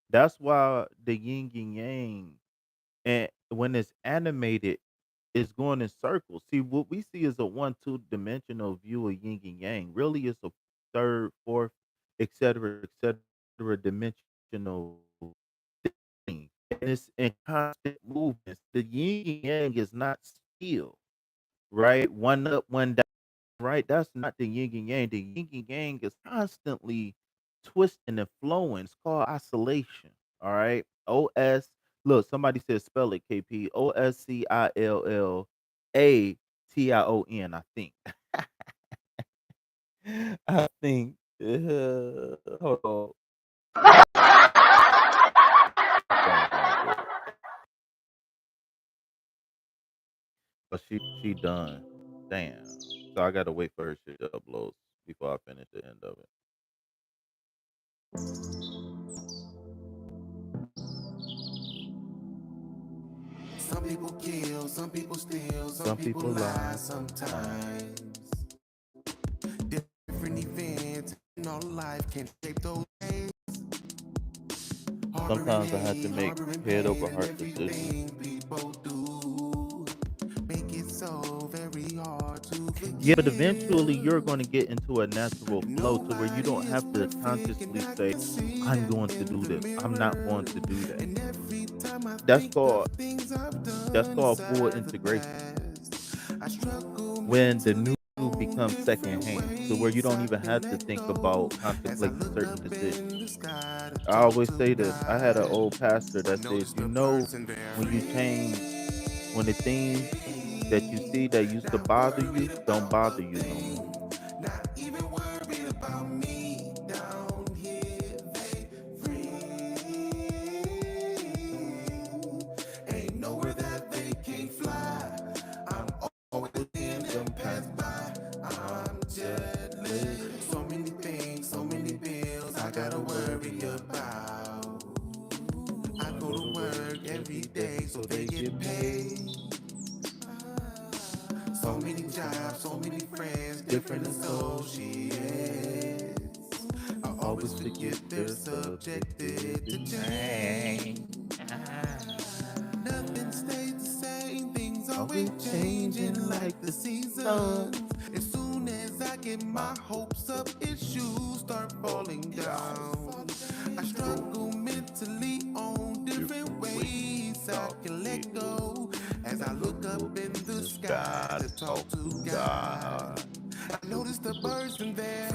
That's why the yin and yang And when it's animated, it's going in circles. See, what we see is a one, two dimensional view of yin and yang. Really, it's a third, fourth, et cetera, dimensional thing. And it's in constant movements. The yin and yang is not still, right? One up, one down, right? That's not the yin and yang. The yin and yang is constantly twisting and flowing. It's called oscillation. All right. Look, somebody said spell it, KP. OSCILLATION, I think. I think. Hold on. My phone going dead. But she done. Damn. So I gotta wait for her shit to upload before I finish the end of it. Some people kill, some people steal, some Some people people lie lie sometimes. sometimes. Different events in our life can shape those days. Harbor and Sometimes I have to hate, make harbor and head pain, over and heart decisions. everything people do make it so very hard to Yeah, but forgive. eventually you're going to get into a natural flow to where you Nobody don't is have to perfect, and consciously I say, can see I'm that going to in do the this. I'm not going mirror. to do that. And every time I That's think of called things I've that's done called full inside the integration. past, I struggle When the mentally new on becomes different secondhand to where you ways don't I even can have to let think go. about As I contemplating look certain up decisions. in the sky to I talk always to say this. I had an God, old pastor I that said, noticed the person there. when you change, when the things that you see that used to Not bother worried you don't about bother a you no more. thing, not even worried about me. Down here, they free. Ain't nowhere that they can't fly. I'm always seeing them pass by. I'm jealous. So many things, so many bills I gotta worry about. I I go go to to work work every every day day so so they they get get paid. paid. So many jobs, so many friends, different Different associates associates. I always always forget forget they're they're subjected subjected to to change. change. Nothing stays the same, things always Always changing changing like like the the seasons. sun. As soon as I get my hopes up, issues start falling Falling down. down. I Go struggle mentally on different different ways ways I I can can let go. As as I I look up look in in the the sky sky to to talk talk to to God, God. I Notice notice the the birds birds in there.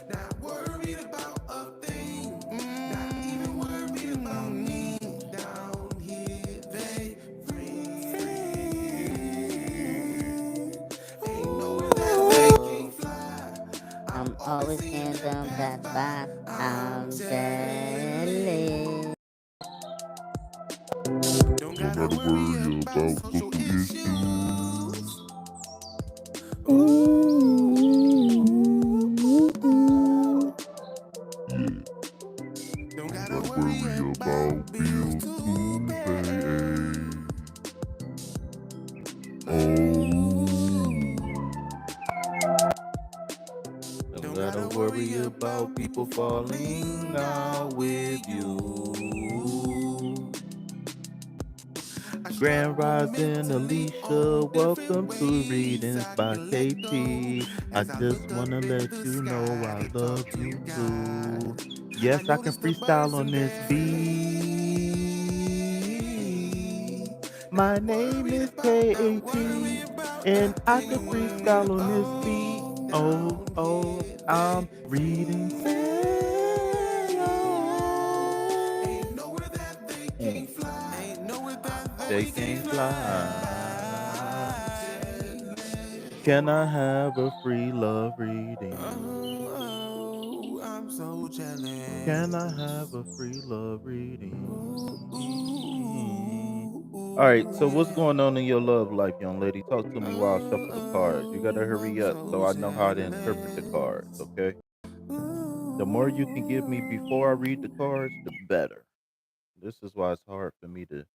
Not worried about a thing, not even worried about me. Down here, they free. Ain't nowhere that they can't fly. I'm I'm always always seeing seeing them them pass pass by. by. I'm I'm jealous. jealous. Don't gotta worry about social issues. Ooh. Don't gotta worry about bills to pay. Don't Don't gotta gotta worry worry about about people people falling falling out out with with you. you. I Grand struggle Rising mentally Alicia, on different welcome to ways Readings I by can let go. KP. I As I just look wanna up in let the you know sky I to love talk to you too. God, I Yes, I can notice the freestyle birds on in this there. beat. My Not name worried is about, not KP, worried about a and I can thing. freestyle on this beat. Oh, Oh, down oh, here they I'm reading ain't Sam. nowhere that they Mm, can't fly. Ain't nowhere that they they can't can't fly. fly. Can I have a free love reading? Oh, I'm so Can jealous. I have a free love reading? Ooh, ooh, All right, ooh, so what's yeah. going on in your love life, young lady? Talk to me while I shuffle the cards. You gotta Oh, I'm hurry up so so I know how to interpret the cards, jealous. okay? The more you can give me before I read the Ooh. cards, the better. This is why it's hard for me to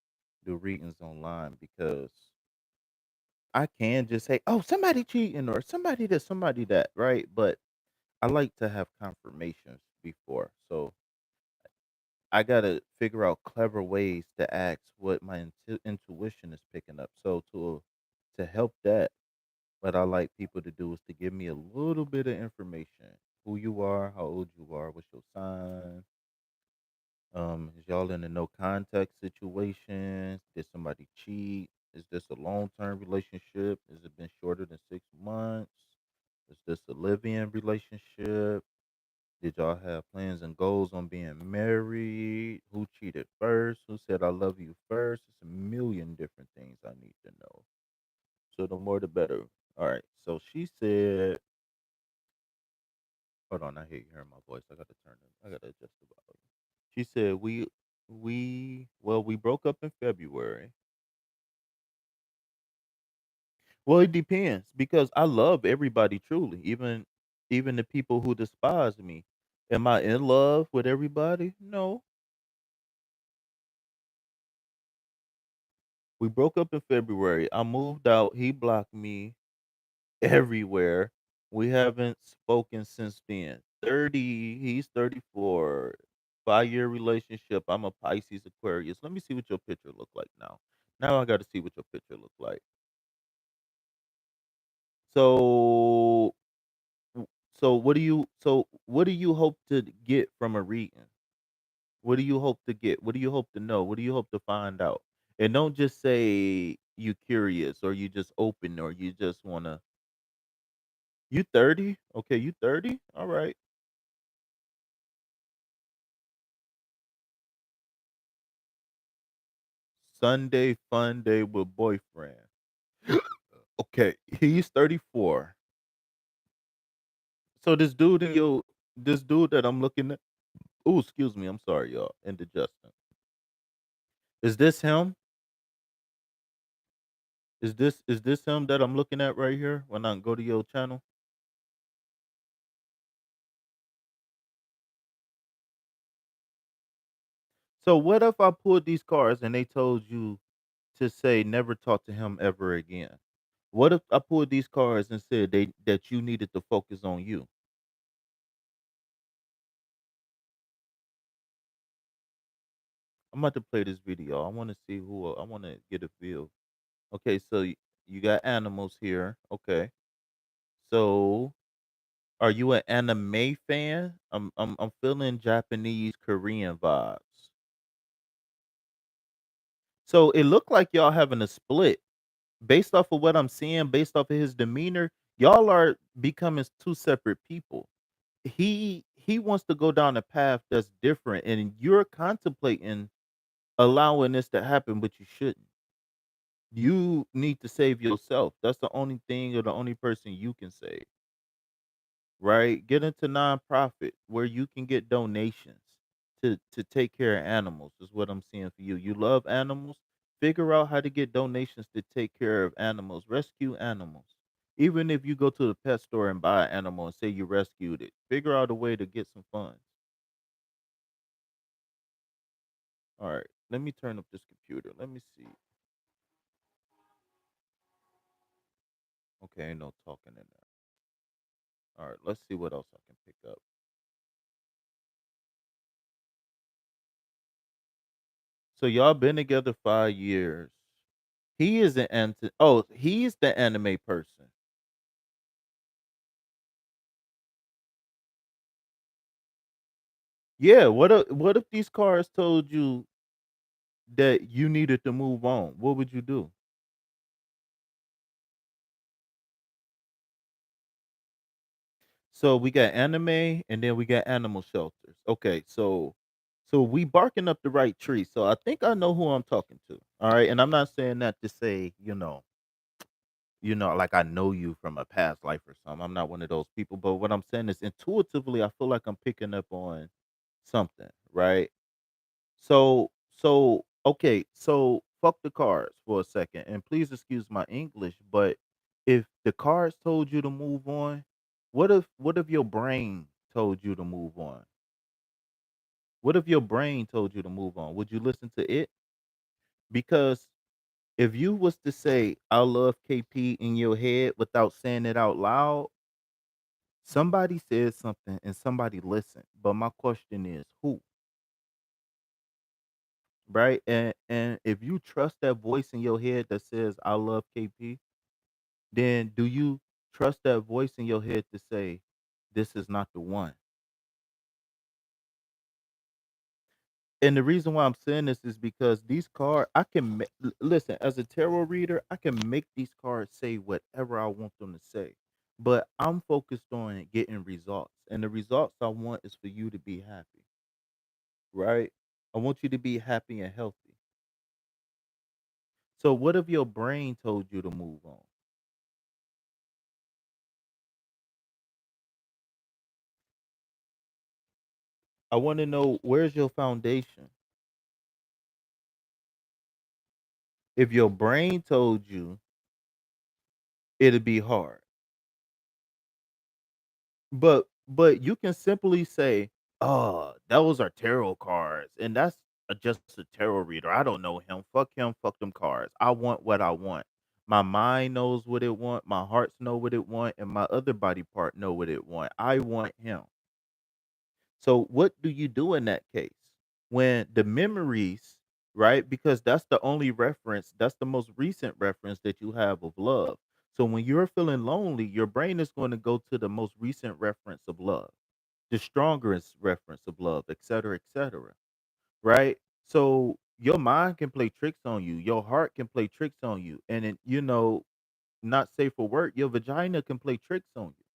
do readings online because I can just say, oh, somebody cheating or somebody this, somebody that, right? But I like to have confirmations before. So I gotta figure out clever ways to ask what my intuition is picking up. So to help that, what I like people to do is to give me a little bit of information: who you are, how old you are, what's your sign. Is y'all in a no contact situation? Did somebody cheat? Is this a long term relationship? Has it been shorter than 6 months? Is this a live in relationship? Did y'all have plans and goals on being married? Who cheated first? Who said I love you first? It's a million different things I need to know. So the more the better. All right. So she said, hold on, I hate hearing my voice. I gotta adjust the volume. She said we broke up in February. Well, it depends because I love everybody truly, even the people who despise me. Am I in love with everybody? No. We broke up in February. I moved out. He blocked me everywhere. We haven't spoken since then. 30, he's 34. 5-year relationship. I'm a Pisces Aquarius. Let me see what your picture look like now. Now I got to see what your picture look like. So what do you hope to get from a reading? What do you hope to get? What do you hope to know? What do you hope to find out? And don't just say you curious or you just open or you just wanna. You 30? Okay, you 30? All right. Sunday fun day with boyfriend. Okay, he's 34. So this dude that I'm looking at. Oh, excuse me. I'm sorry, y'all. Indigestion. Is this him? Is this him that I'm looking at right here when I go to your channel? So what if I pulled these cards and they told you to say never talk to him ever again? What if I pulled these cards and said that you needed to focus on you? I'm about to play this video. I want to see who I want to get a feel. Okay, so you got animals here. Okay. So are you an anime fan? I'm feeling Japanese Korean vibes. So it looked like y'all having a split. Based off of what I'm seeing, based off of his demeanor, y'all are becoming two separate people. He wants to go down a path that's different, and you're contemplating allowing this to happen, but you shouldn't. You need to save yourself. That's the only thing or the only person you can save, right? Get into nonprofit where you can get donations to take care of animals is what I'm seeing for you. You love animals. Figure out how to get donations to take care of animals. Rescue animals. Even if you go to the pet store and buy an animal and say you rescued it, figure out a way to get some funds. All right, let me turn up this computer. Let me see. Okay, ain't no talking in there. All right, let's see what else I can pick up. So y'all been together 5 years. He is an he's the anime person. Yeah, what if these cards told you that you needed to move on? What would you do? So we got anime and then we got animal shelters. Okay, so we barking up the right tree. So I think I know who I'm talking to. All right, and I'm not saying that to say, like I know you from a past life or something. I'm not one of those people, but what I'm saying is intuitively I feel like I'm picking up on something, right? Okay, so fuck the cards for a second, and please excuse my English, but if the cards told you to move on, what if your brain told you to move on? What if your brain told you to move on? Would you listen to it? Because if you was to say I love KP in your head without saying it out loud, somebody said something and somebody listened. But my question is who? right? And if you trust that voice in your head that says I love KP, then do you trust that voice in your head to say this is not the one? And the reason why I'm saying this is because these cards, I can listen, as a tarot reader, I can make these cards say whatever I want them to say. But I'm focused on getting results. And the results I want is for you to be happy, right? I want you to be happy and healthy. So what if your brain told you to move on? I want to know, where's your foundation? If your brain told you, it'd be hard. But you can simply say, "Oh, those are tarot cards, and that's just a tarot reader. I don't know him. Fuck him. Fuck them cards. I want what I want. My mind knows what it want. My hearts know what it want, and my other body part know what it want. I want him." So what do you do in that case? When the memories, right? Because that's the only reference, that's the most recent reference that you have of love. So when you're feeling lonely, your brain is going to go to the most recent reference of love, the strongest reference of love, et cetera, et cetera. Right? So your mind can play tricks on you, your heart can play tricks on you, and then, not safe for work, your vagina can play tricks on you.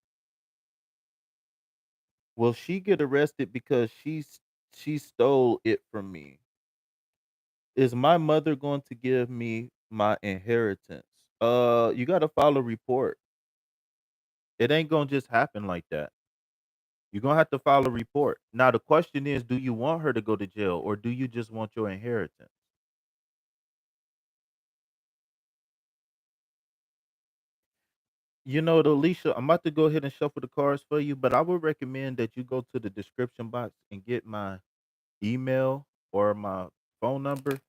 Will she get arrested because she stole it from me? Is my mother going to give me my inheritance? You got to file a report. It ain't going to just happen like that. You're going to have to file a report. Now the question is, do you want her to go to jail or do you just want your inheritance? Alicia, I'm about to go ahead and shuffle the cards for you, but I would recommend that you go to the description box and get my email or my phone number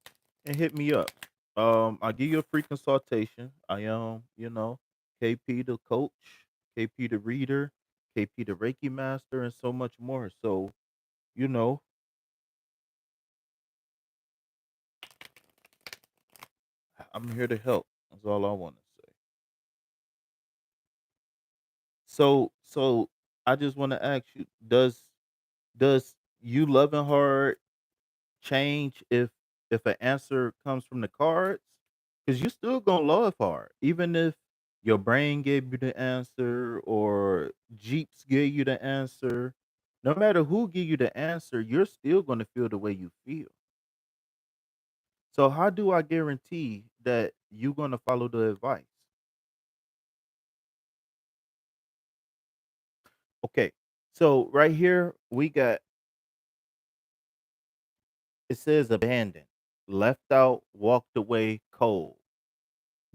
and hit me up. I'll give you a free consultation. I am, KP the coach, KP the reader, KP the Reiki master, and so much more. So, you know, I'm here to help. That's all I want to say. So I just want to ask you, does you loving hard change if an answer comes from the cards? Because you still gonna love hard, even if your brain gave you the answer or Jeeps gave you the answer. No matter who give you the answer, you're still gonna feel the way you feel. So how do I guarantee that you're gonna follow the advice? Okay, so right here we got, it says abandoned, left out, walked away, cold.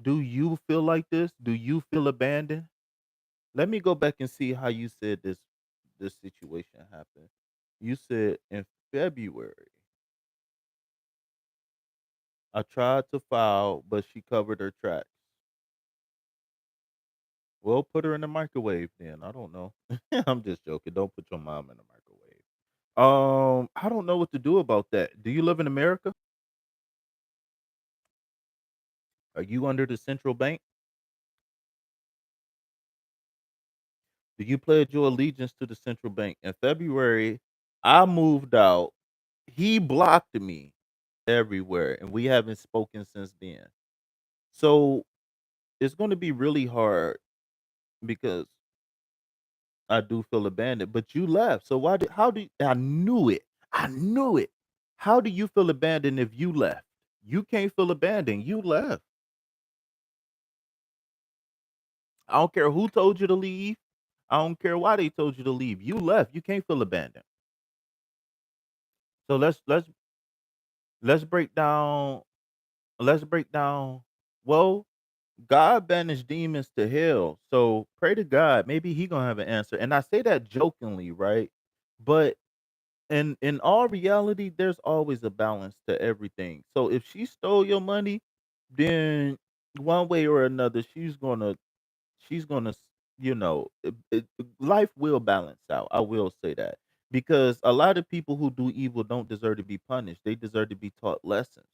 Do you feel like this? Do you feel abandoned? Let me go back and see how you said this situation happened. You said in February, I tried to file, but she covered her tracks. Well, put her in the microwave then. I don't know. I'm just joking. Don't put your mom in the microwave. I don't know what to do about that. Do you live in America? Are you under the central bank? Do you pledge your allegiance to the central bank? In February, I moved out. He blocked me everywhere, and we haven't spoken since then. So it's going to be really hard because I do feel abandoned. But you left. So why did how do I knew it. I knew it. How do you feel abandoned if you left? You can't feel abandoned. You left. I don't care who told you to leave. I don't care why they told you to leave. You left. You can't feel abandoned. So let's break down. Let's break down. Well, God banished demons to hell. So pray to God. Maybe he gonna have an answer. And I say that jokingly, right? But in all reality, there's always a balance to everything. So if she stole your money, then one way or another, she's gonna, life will balance out. I will say that. because a lot of people who do evil don't deserve to be punished. They deserve to be taught lessons,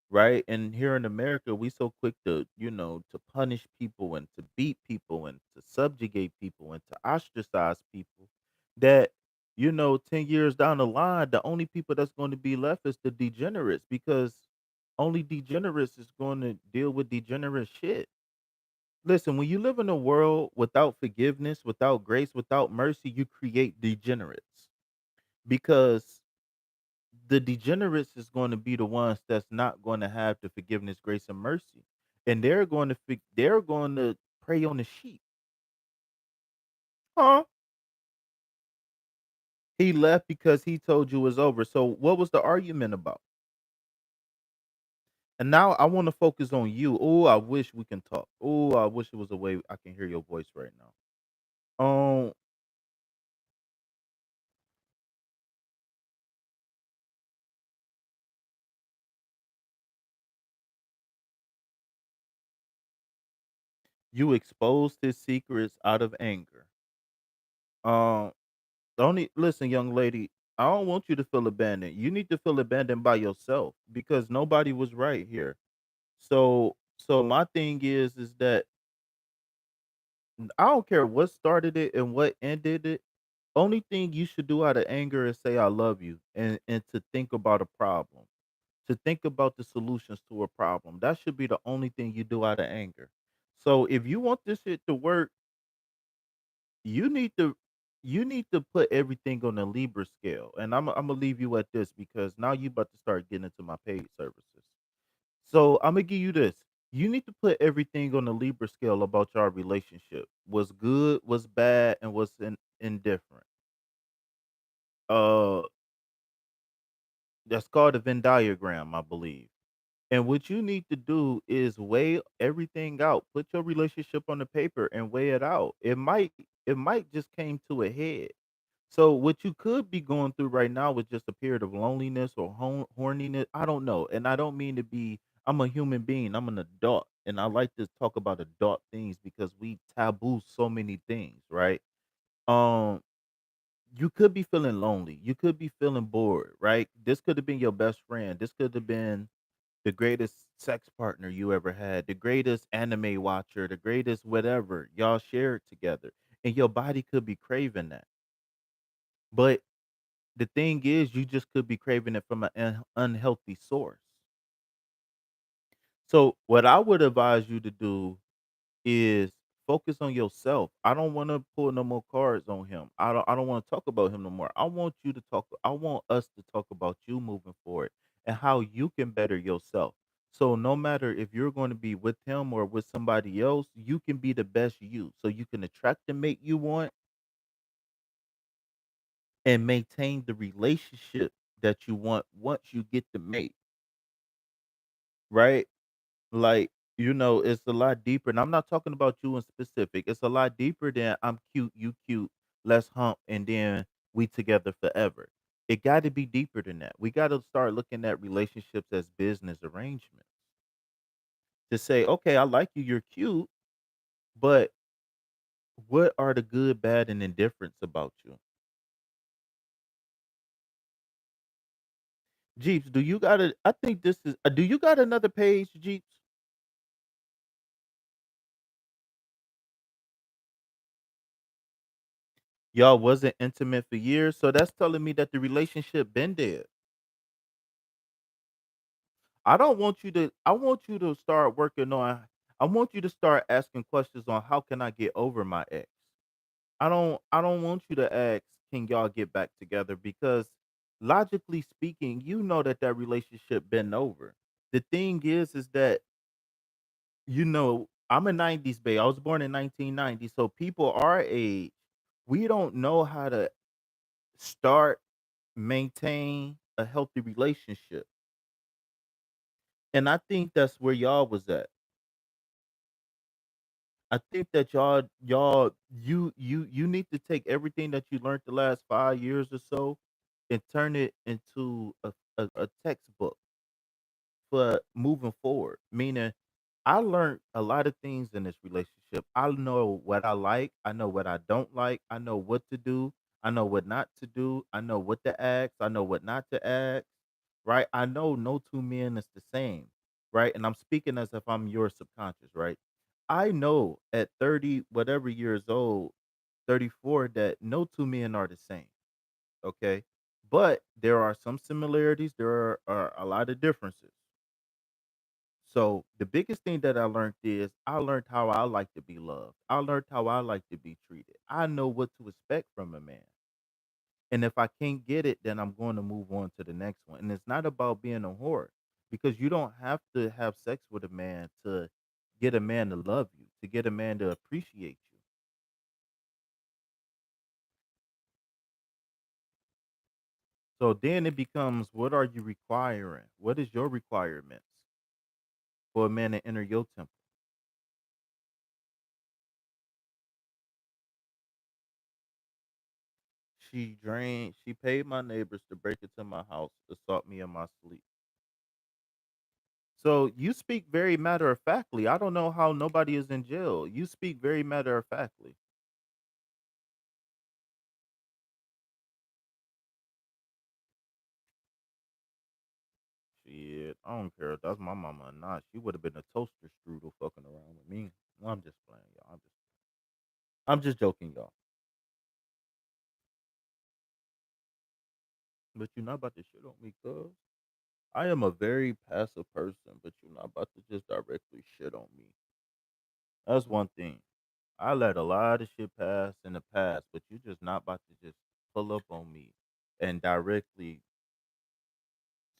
right? And here in America, we so quick to, to punish people and to beat people and to subjugate people and to ostracize people that, 10 years down the line, the only people that's going to be left is the degenerates, because only degenerates is going to deal with degenerate shit. Listen, when you live in a world without forgiveness, without grace, without mercy, you create degenerates, because the degenerates is going to be the ones that's not going to have the forgiveness, grace, and mercy, and they're going to prey on the sheep. Huh? He left because he told you it was over. So what was the argument about? And now I want to focus on you. Oh, I wish we can talk. Oh, I wish it was a way I can hear your voice right now. You exposed his secrets out of anger. Um, Only listen, young lady. I don't want you to feel abandoned. You need to feel abandoned by yourself, because nobody was right here. So my thing is that I don't care what started it and what ended it. Only thing you should do out of anger is say I love you, and to think about a problem, to think about the solutions to a problem. That should be the only thing you do out of anger. So if you want this shit to work, you need to you need to put everything on a Libra scale. And I'm gonna leave you at this, because now you about to start getting into my paid services. So I'm gonna give you this. You need to put everything on the Libra scale about your relationship. What's good, what's bad, and what's indifferent. Uh, that's called a Venn diagram, I believe. And what you need to do is weigh everything out. Put your relationship on the paper and weigh it out. It might just came to a head. So what you could be going through right now is just a period of loneliness or horniness. I don't know, and I don't mean to be. I'm a human being. I'm an adult, and I like to talk about adult things because we taboo so many things, right? Um, you could be feeling lonely. You could be feeling bored, right? This could have been your best friend. This could have been the greatest sex partner you ever had, the greatest anime watcher, the greatest whatever y'all shared together, and your body could be craving that. But the thing is, you just could be craving it from an unhealthy source. So, what I would advise you to do is focus on yourself. I don't want to pull no more cards on him. I don't want to talk about him no more. I want you to talk. I want us to talk about you moving forward and how you can better yourself. So no matter if you're going to be with him or with somebody else, you can be the best you. So you can attract the mate you want and maintain the relationship that you want once you get the mate, right? Like, it's a lot deeper, and I'm not talking about you in specific. It's a lot deeper than I'm cute, you cute, let's hump, and then we together forever. It got to be deeper than that. We got to start looking at relationships as business arrangements. To say, okay, I like you, you're cute, but what are the good, bad, and indifference about you? Jeeps, do you got a? I think this is. Do you got another page, Jeeps? Y'all wasn't intimate for years, so that's telling me that the relationship been dead. I don't want you to I want you to start working on I want you to start asking questions on how can I get over my ex. I don't want you to ask, can y'all get back together, because logically speaking, you know that that relationship been over. The thing is that I'm a 90s baby. I was born in 1990, so people our age, we don't know how to start maintain a healthy relationship. And I think that's where y'all was at. I think that you need to take everything that you learned the last 5 years or so and turn it into a textbook for moving forward. Meaning, I learned a lot of things in this relationship. I know what I like. I know what I don't like. I know what to do. I know what not to do. I know what to ask. I know what not to ask. Right? I know no two men is the same. Right? And I'm speaking as if I'm your subconscious. Right? I know at 30, whatever years old, 34, that no two men are the same. Okay. But there are some similarities. There are a lot of differences. So the biggest thing that I learned is I learned how I like to be loved. I learned how I like to be treated. I know what to expect from a man. And if I can't get it, then I'm going to move on to the next one. And it's not about being a whore because you don't have to have sex with a man to get a man to love you, to get a man to appreciate you. So then it becomes, what are you requiring? What is your requirements for a man to enter your temple? She paid my neighbors to break into my house, assault me in my sleep. So you speak very matter of factly. I don't know how nobody is in jail. You speak very matter of factly. Shit, I don't care if that's my mama or not. She would have been a toaster strudel fucking around with me. No, I'm just playing, y'all. I'm just joking, y'all. But you're not about to shit on me, cuz. I am a very passive person, but you're not about to just directly shit on me. That's one thing. I let a lot of shit pass in the past, but you just not about to just pull up on me and directly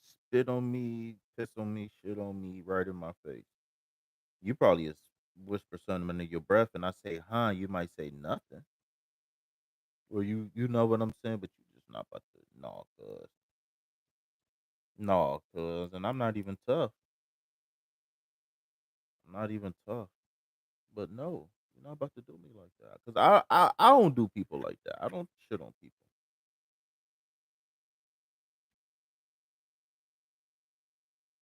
spit on me, piss on me, shit on me right in my face. You probably is whisper something under your breath and I say, huh, you might say nothing. Or you know what I'm saying, but you just not about to no, cuz. No, cuz. And I'm not even tough. I'm not even tough. But no, you're not about to do me like that. Cause I don't do people like that. I don't shit on people.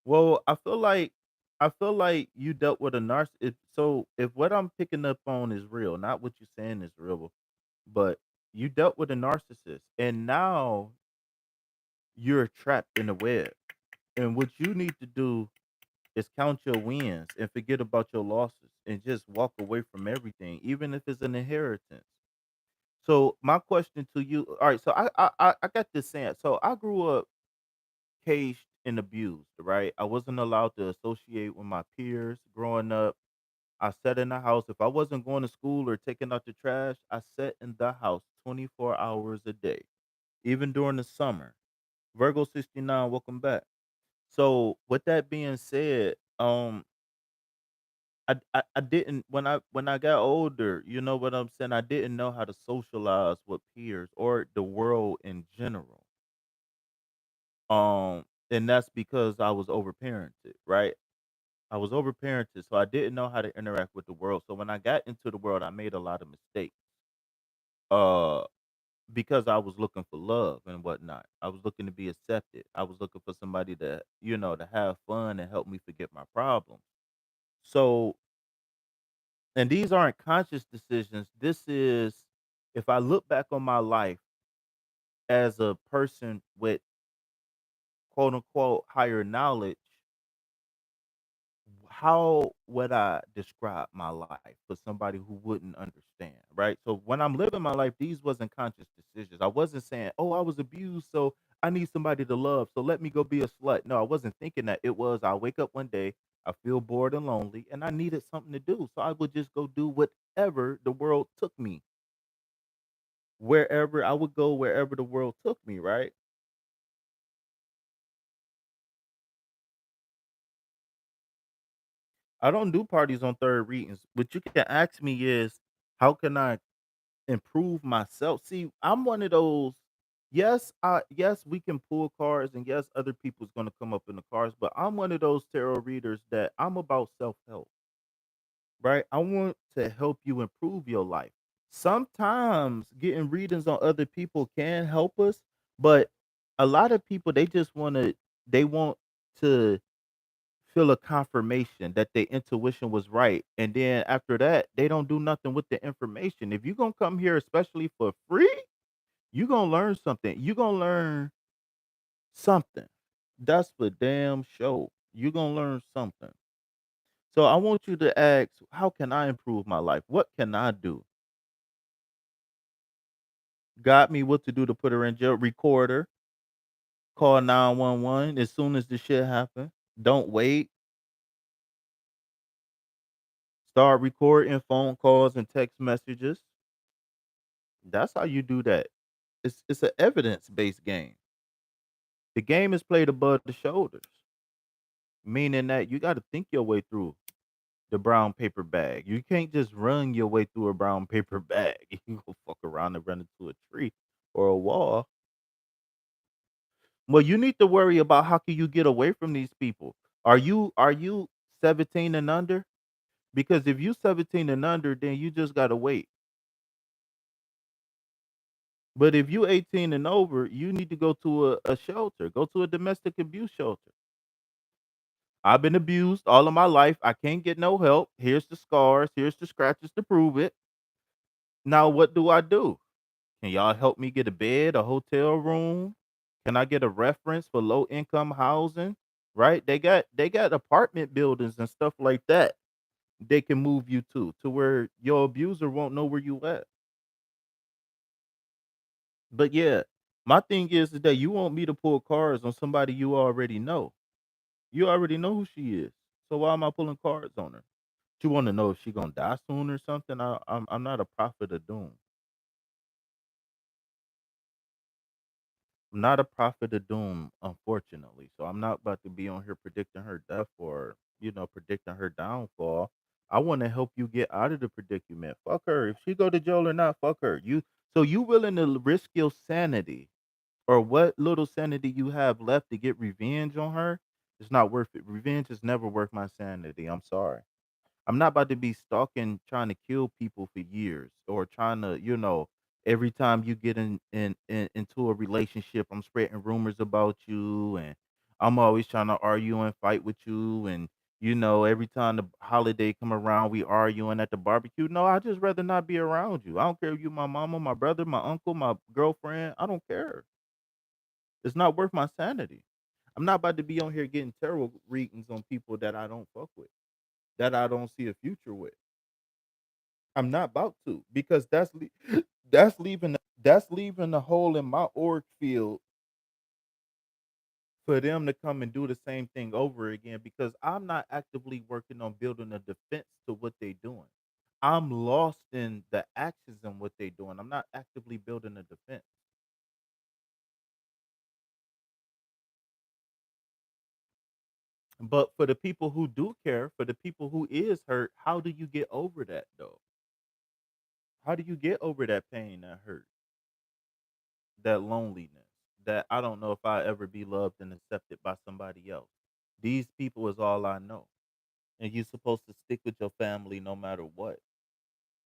Well, I feel like you dealt with a narcissist. So if what I'm picking up on is real, not what you're saying is real, but you dealt with a narcissist, and now you're trapped in a web. And what you need to do is count your wins and forget about your losses and just walk away from everything, even if it's an inheritance. So my question to you, all right? So I got this saying. So I grew up caged and abused, right? I wasn't allowed to associate with my peers growing up. I sat in the house. If I wasn't going to school or taking out the trash, I sat in the house 24 hours a day, even during the summer. Virgo 69, welcome back. So with that being said, I didn't when I got older, you know what I'm saying? I didn't know how to socialize with peers or the world in general. And that's because I was overparented, right? I was overparented, so I didn't know how to interact with the world. So when I got into the world, I made a lot of mistakes. Uh, because I was looking for love and whatnot. I was looking to be accepted. I was looking for somebody to, to have fun and help me forget my problems. So, and these aren't conscious decisions. This is, if I look back on my life as a person with quote unquote higher knowledge, how would I describe my life for somebody who wouldn't understand, right? So when I'm living my life, these wasn't conscious decisions. I wasn't saying, "Oh, I was abused, so I need somebody to love, so let me go be a slut." No, I wasn't thinking that. It was I wake up one day, I feel bored and lonely, and I needed something to do, so I would just go do whatever the world took me. Wherever I would go, wherever the world took me, right? I don't do parties on third readings. What you can ask me is, how can I improve myself? See, I'm one of those. Yes, we can pull cards, and yes, other people's gonna come up in the cards, but I'm one of those tarot readers that I'm about self help, right? I want to help you improve your life. Sometimes getting readings on other people can help us, but a lot of people they want to feel a confirmation that their intuition was right. And then after that, they don't do nothing with the information. If you're gonna come here especially for free, You gonna learn something. You gonna learn something. That's for damn sure. You gonna learn something. So I want you to ask, how can I improve my life? What can I do? Got me what to do to put her in jail. Record her. Call 911 as soon as the shit happen. Don't wait. Start recording phone calls and text messages. That's how you do that. It's an evidence based game. The game is played above the shoulders, meaning that you got to think your way through the brown paper bag. You can't just run your way through a brown paper bag. You go fuck around and run into a tree or a wall. Well, you need to worry about how can you get away from these people. Are you 17 and under? Because if you 17 and under, then you just gotta wait. But if you 18 and over, you need to go to a shelter. Go to a domestic abuse shelter. I've been abused all of my life. I can't get no help. Here's the scars. Here's the scratches to prove it. Now what do I do? Can y'all help me get a bed, a hotel room? Can I get a reference for low income housing? Right? They got apartment buildings and stuff like that. They can move you to where your abuser won't know where you at. But yeah, my thing is that you want me to pull cards on somebody you already know. You already know who she is. So why am I pulling cards on her? You want to know if she gonna die soon or something? I'm not a prophet of doom. I'm not a prophet of doom, unfortunately. So I'm not about to be on here predicting her death or predicting her downfall. I want to help you get out of the predicament. Fuck her. If she go to jail or not, fuck her. You willing to risk your sanity or what little sanity you have left to get revenge on her? It's not worth it. Revenge is never worth my sanity. I'm sorry. I'm not about to be stalking, trying to kill people for years, or trying to, every time you get into a relationship, I'm spreading rumors about you, and I'm always trying to argue and fight with you, and every time the holiday come around, we arguing at the barbecue. No, I just rather not be around you. I don't care if you my mama, my brother, my uncle, my girlfriend. I don't care. It's not worth my sanity. I'm not about to be on here getting tarot readings on people that I don't fuck with, that I don't see a future with. I'm not about to because that's leaving a hole in my org field for them to come and do the same thing over again because I'm not actively working on building a defense to what they're doing. I'm lost in the actions and what they're doing. I'm not actively building a defense. But for the people who do care, for the people who is hurt, how do you get over that though? How do you get over that pain, that hurt, that loneliness, that I don't know if I ever be loved and accepted by somebody else? These people is all I know. And you're supposed to stick with your family no matter what.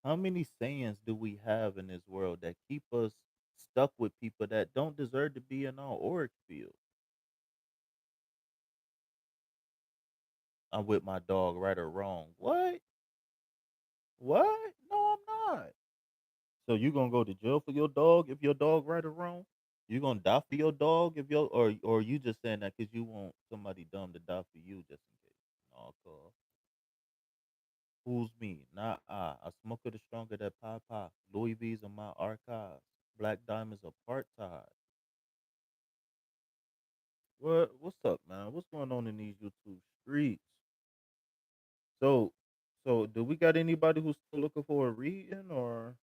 How many sayings do we have in this world that keep us stuck with people that don't deserve to be in our org field? I'm with my dog, right or wrong. What? What? No, I'm not. So you gonna go to jail for your dog if your dog right or wrong? You gonna die for your dog if your or you just saying that because you want somebody dumb to die for you just in case? No, cuz. Who's me? Not I. A smoker the stronger that pie pie. Louis V's in my archives. Black diamonds apartheid. What's up, man? What's going on in these YouTube streets? So do we got anybody who's still looking for a reading or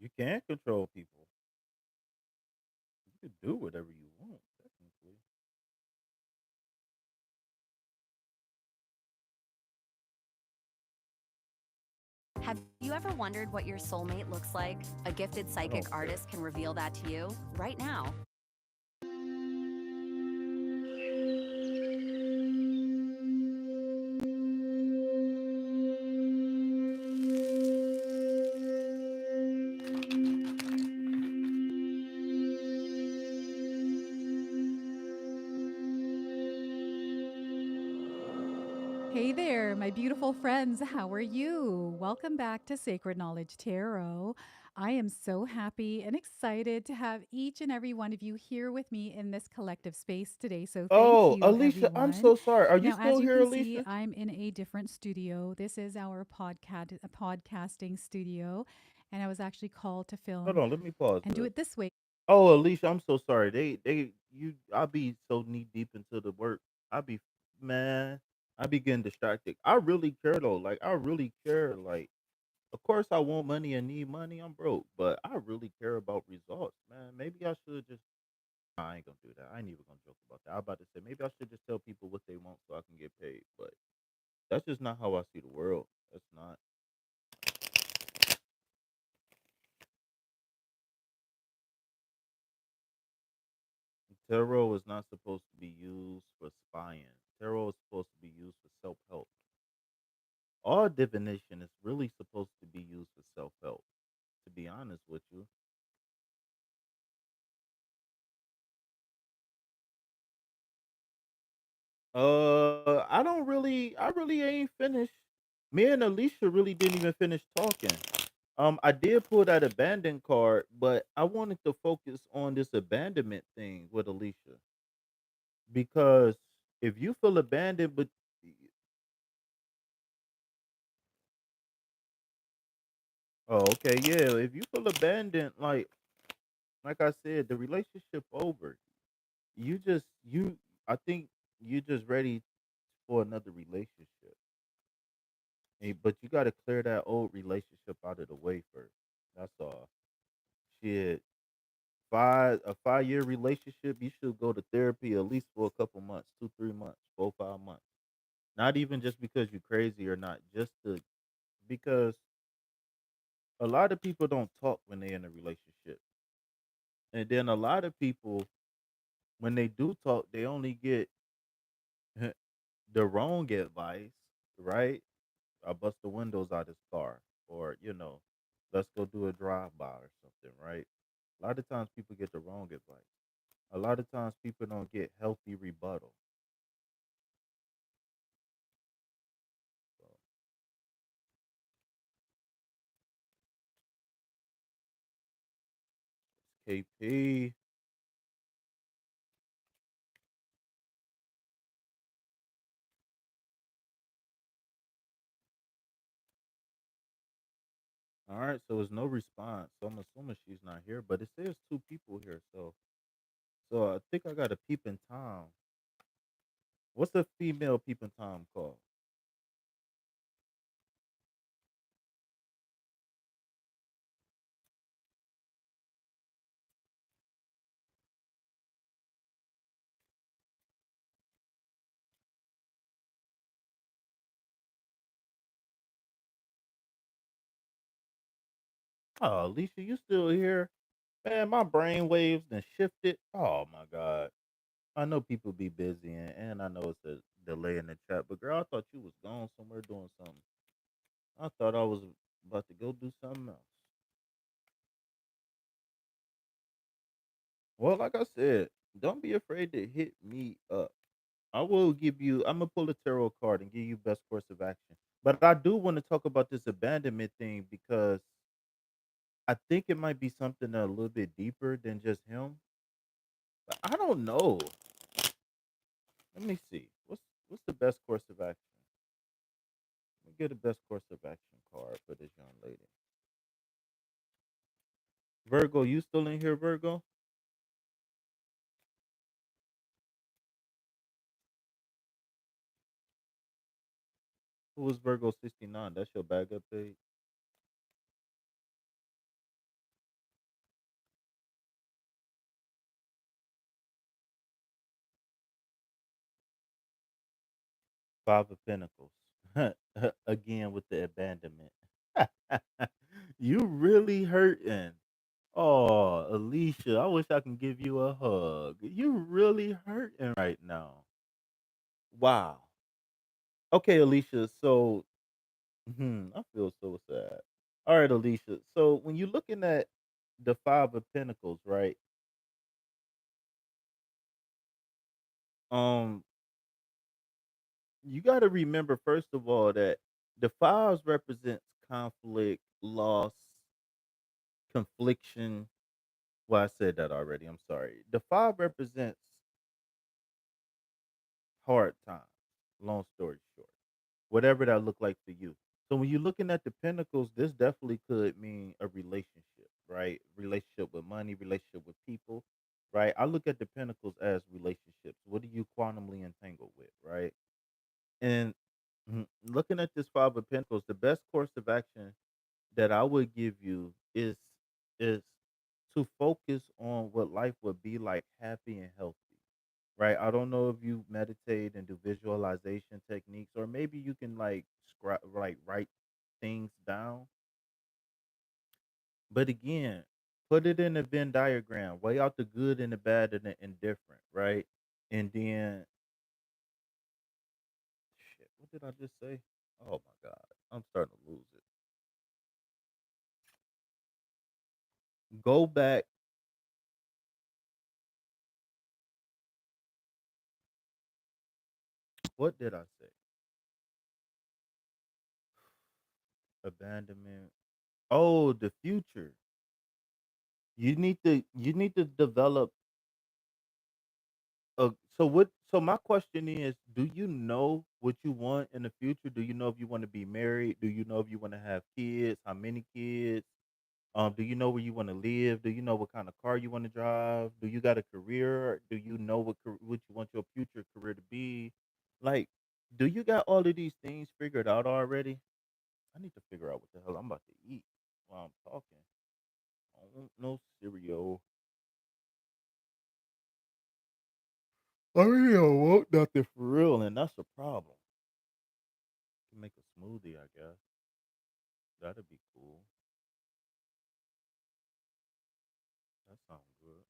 you can't control people. You can do whatever you want, technically. Have you ever wondered what your soulmate looks like? A gifted I psychic don't care. artist can reveal that to you right now. Hey there, my beautiful friends. How are you? Welcome back to Sacred Knowledge Tarot. I am so happy and excited to have each and every one of you here with me in this collective space today. So, thank Oh, you, Alicia, I'm everyone. so sorry. Are you Now, as still you here, can see, Alicia? I'm in a different studio. This is our podcasting studio, and I was actually called to Hold film on, let me pause and do this. it this way. Oh, Alicia, I'm so sorry. I be so knee deep into the work. I be, man, I be getting distracted. I really care though. Like, I really care. Like, of course, I want money and need money. I'm broke, but I really care about results, man. Maybe I should just. Nah, I ain't gonna do that. I ain't even gonna joke about that. I was about to say maybe I should just tell people what they want so I can get paid, but that's just not how I see the world. That's not. Tarot is not supposed to be used for spying. Tarot is supposed to be used for self help. All divination is really supposed to be used for self help, to be honest with you. I really ain't finished. Me and Alicia really didn't even finish talking. I did pull that abandoned card, but I wanted to focus on this abandonment thing with Alicia because if you feel abandoned, but oh, okay, yeah, if you feel abandoned, like I said, the relationship over. You I think you're just ready for another relationship. But you got to clear that old relationship out of the way first. That's all. Shit, 5 year relationship, you should go to therapy at least for a couple months, 2 3 months, 4 5 months. Not even just because you're crazy or not, just to because a lot of people don't talk when they're in a relationship, and then a lot of people when they do talk, they only get the wrong advice, right? I bust the windows out his car, or let's go do a drive by or something, right? A lot of times people get the wrong advice. A lot of times people don't get healthy rebuttal. So, KP. All right, so there's no response. So I'm assuming she's not here, but it says two people here. So I think I got a peeping Tom. What's a female peeping Tom called? Oh, Alicia, you still here? Man, my brain waves then shifted. Oh my god. I know people be busy and I know it's a delay in the chat, but girl, I thought you was gone somewhere doing something. I thought I was about to go do something else. Well, like I said, don't be afraid to hit me up. I will give you. I'm gonna pull a tarot card and give you best course of action. But I do want to talk about this abandonment thing because I think it might be something a little bit deeper than just him. But I don't know. Let me see. What's the best course of action? Let me get a best course of action card for this young lady. Virgo, you still in here, Virgo? Who was Virgo 69? That's your bag up page. Five of Pentacles. Again with the abandonment. You really hurting. Oh, Alicia, I wish I can give you a hug. You really hurting right now. Wow. Okay, Alicia. So, I feel so sad. All right, Alicia. So, when you're looking at the Five of Pentacles, right? Um, you got to remember first of all that the fives represents conflict, loss, confliction. Well, I said that already. I'm sorry. The five represents hard times. Long story short, whatever that look like for you. So when you're looking at the pentacles, this definitely could mean a relationship, right? Relationship with money, relationship with people, right? I look at the pentacles as relationships. What are you quantumly entangled with, right? And looking at this five of pentacles, the best course of action that I would give you is to focus on what life would be like happy and healthy. Right? I don't know if you meditate and do visualization techniques, or maybe you can like write things down. But again, put it in a Venn diagram, weigh out the good and the bad and the indifferent, right? And then shit, what did I just say? Oh my god, I'm starting to lose it. Go back. What did I say? Abandonment. Oh, the future. You need to develop so what? So my question is, do you know what you want in the future? Do you know if you want to be married? Do you know if you want to have kids? How many kids? Do you know where you want to live? Do you know what kind of car you want to drive? Do you got a career? Do you know what you want your future career to be? Like, do you got all of these things figured out already? I need to figure out what the hell I'm about to eat while I'm talking. I don't want no cereal. I really don't want nothing for real, and that's a problem. Can make a smoothie, I guess. That'd be cool. That sounds good.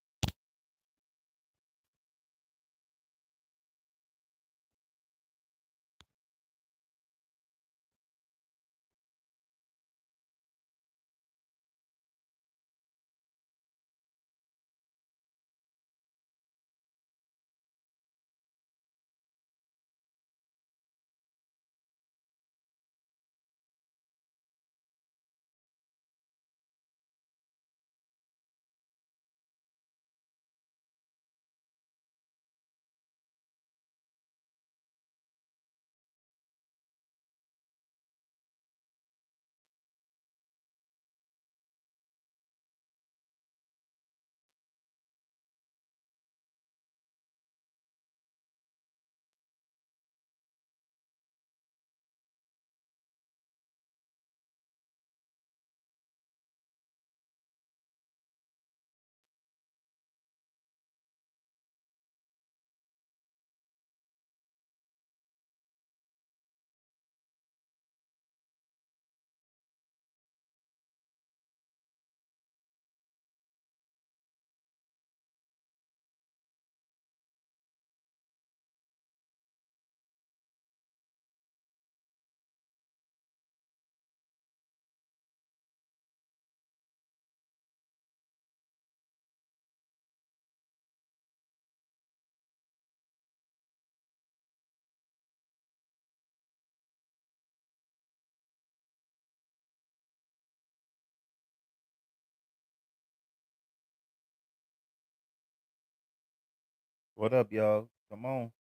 What up, y'all? Come on.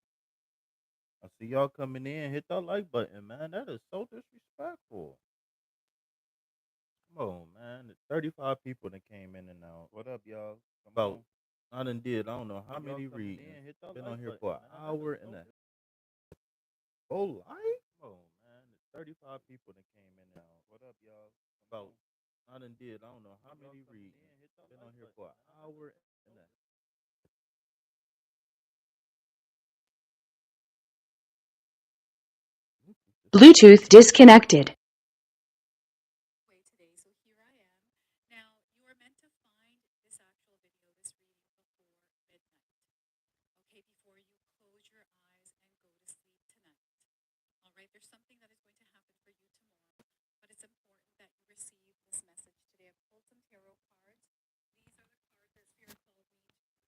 I see y'all coming in. Hit that like button, man. That is so disrespectful. Come on, man. The 35 people that came in and out. What up, y'all? Come About on. I done did. I don't know how many readings. Been on here for an hour and a whole life. Come on, man. The 35 people that came in and out. What up, y'all? About I done did. I don't know how many readings. Been on here for an hour and a Bluetooth disconnected. Way today. So here I am. Now, you are meant to find this actual video, this reading before midnight. Okay, before you close your eyes and go to sleep tonight. All right, there's something that is going to happen for you tomorrow, but it's important that you receive this message today. I've pulled some tarot cards. These are the cards that Spirit told me to use.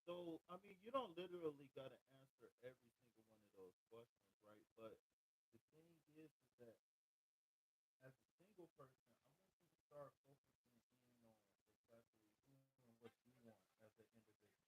So, I mean, you don't literally got to answer every single one of those questions, right? But the thing is that as a single person, I want you to start focusing in on exactly who and what you want as an individual.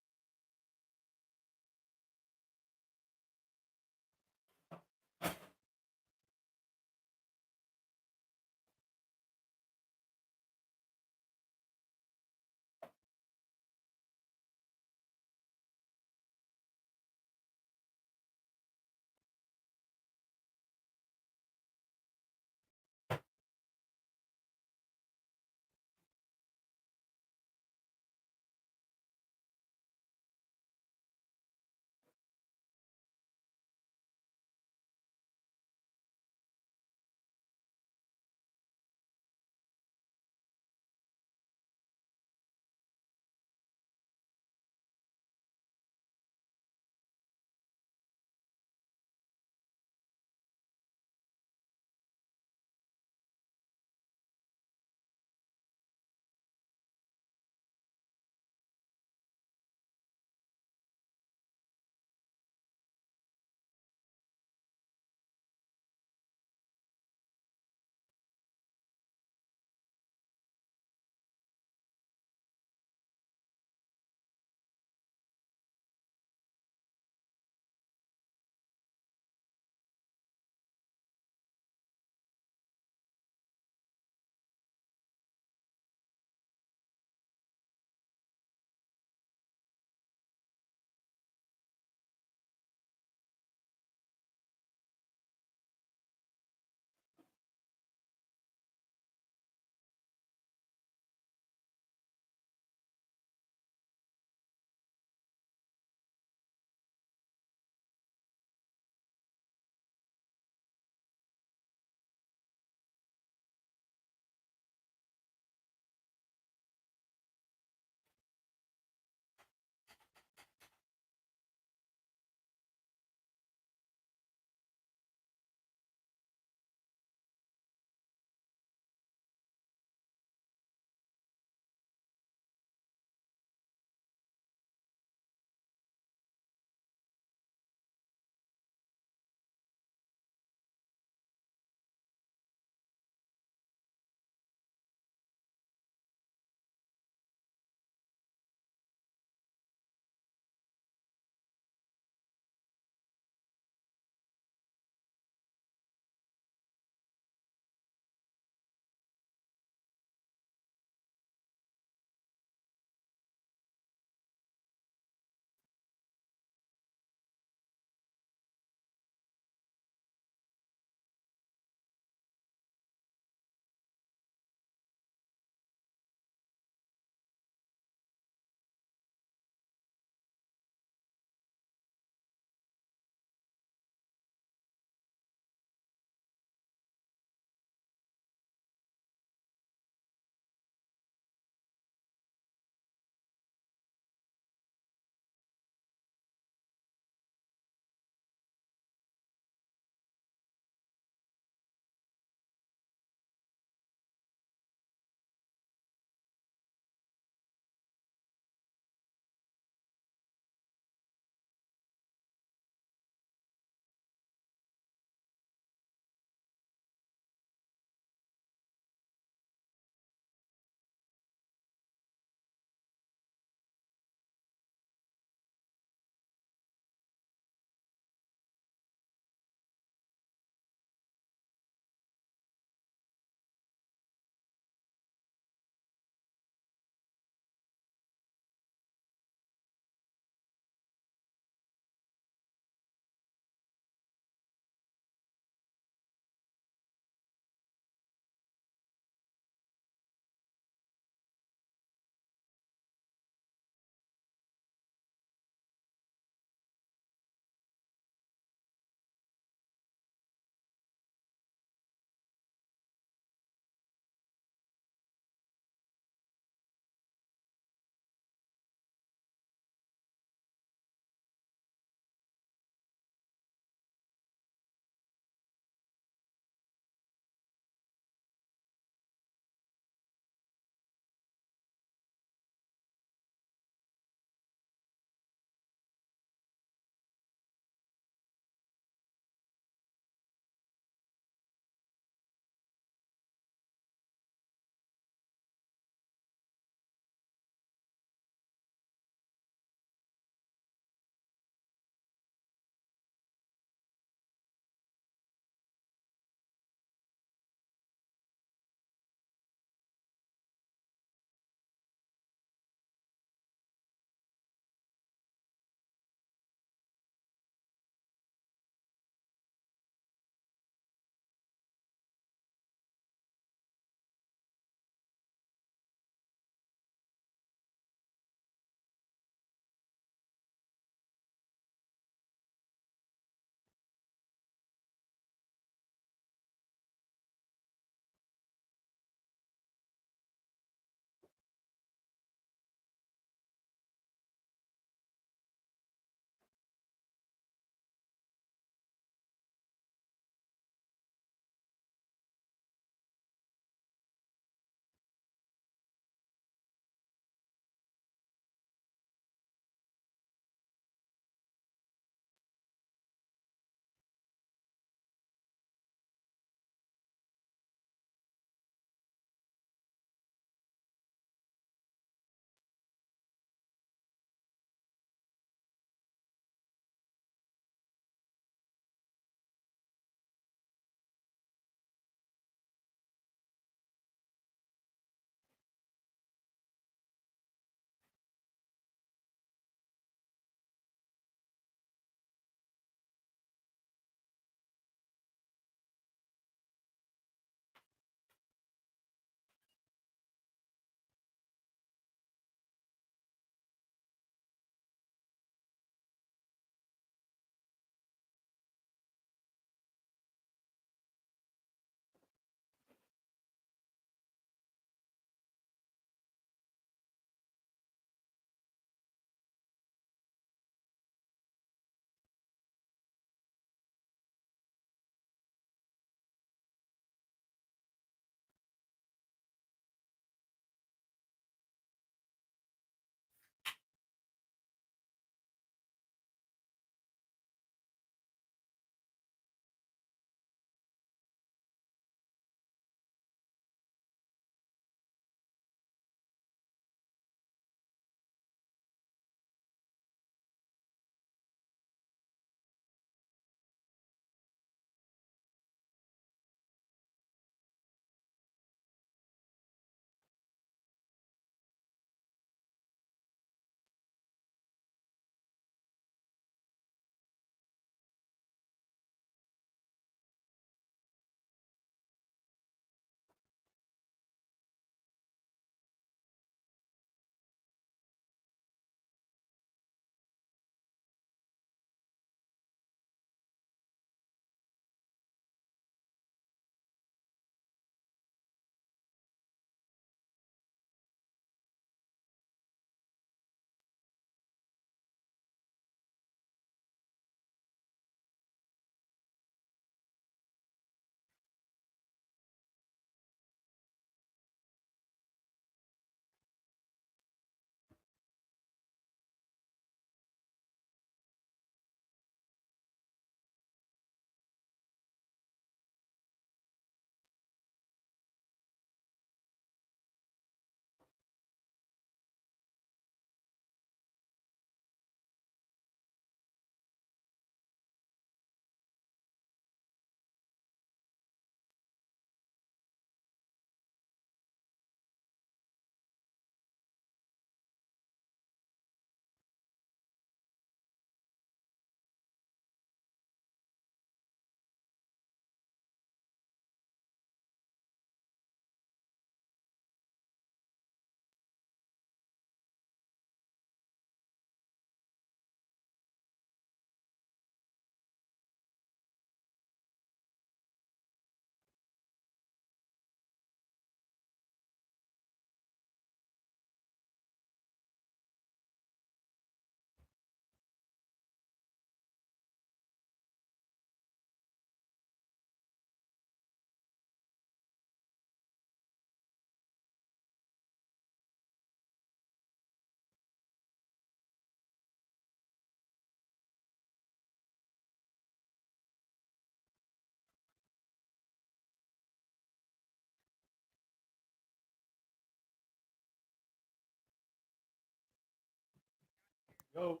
Go.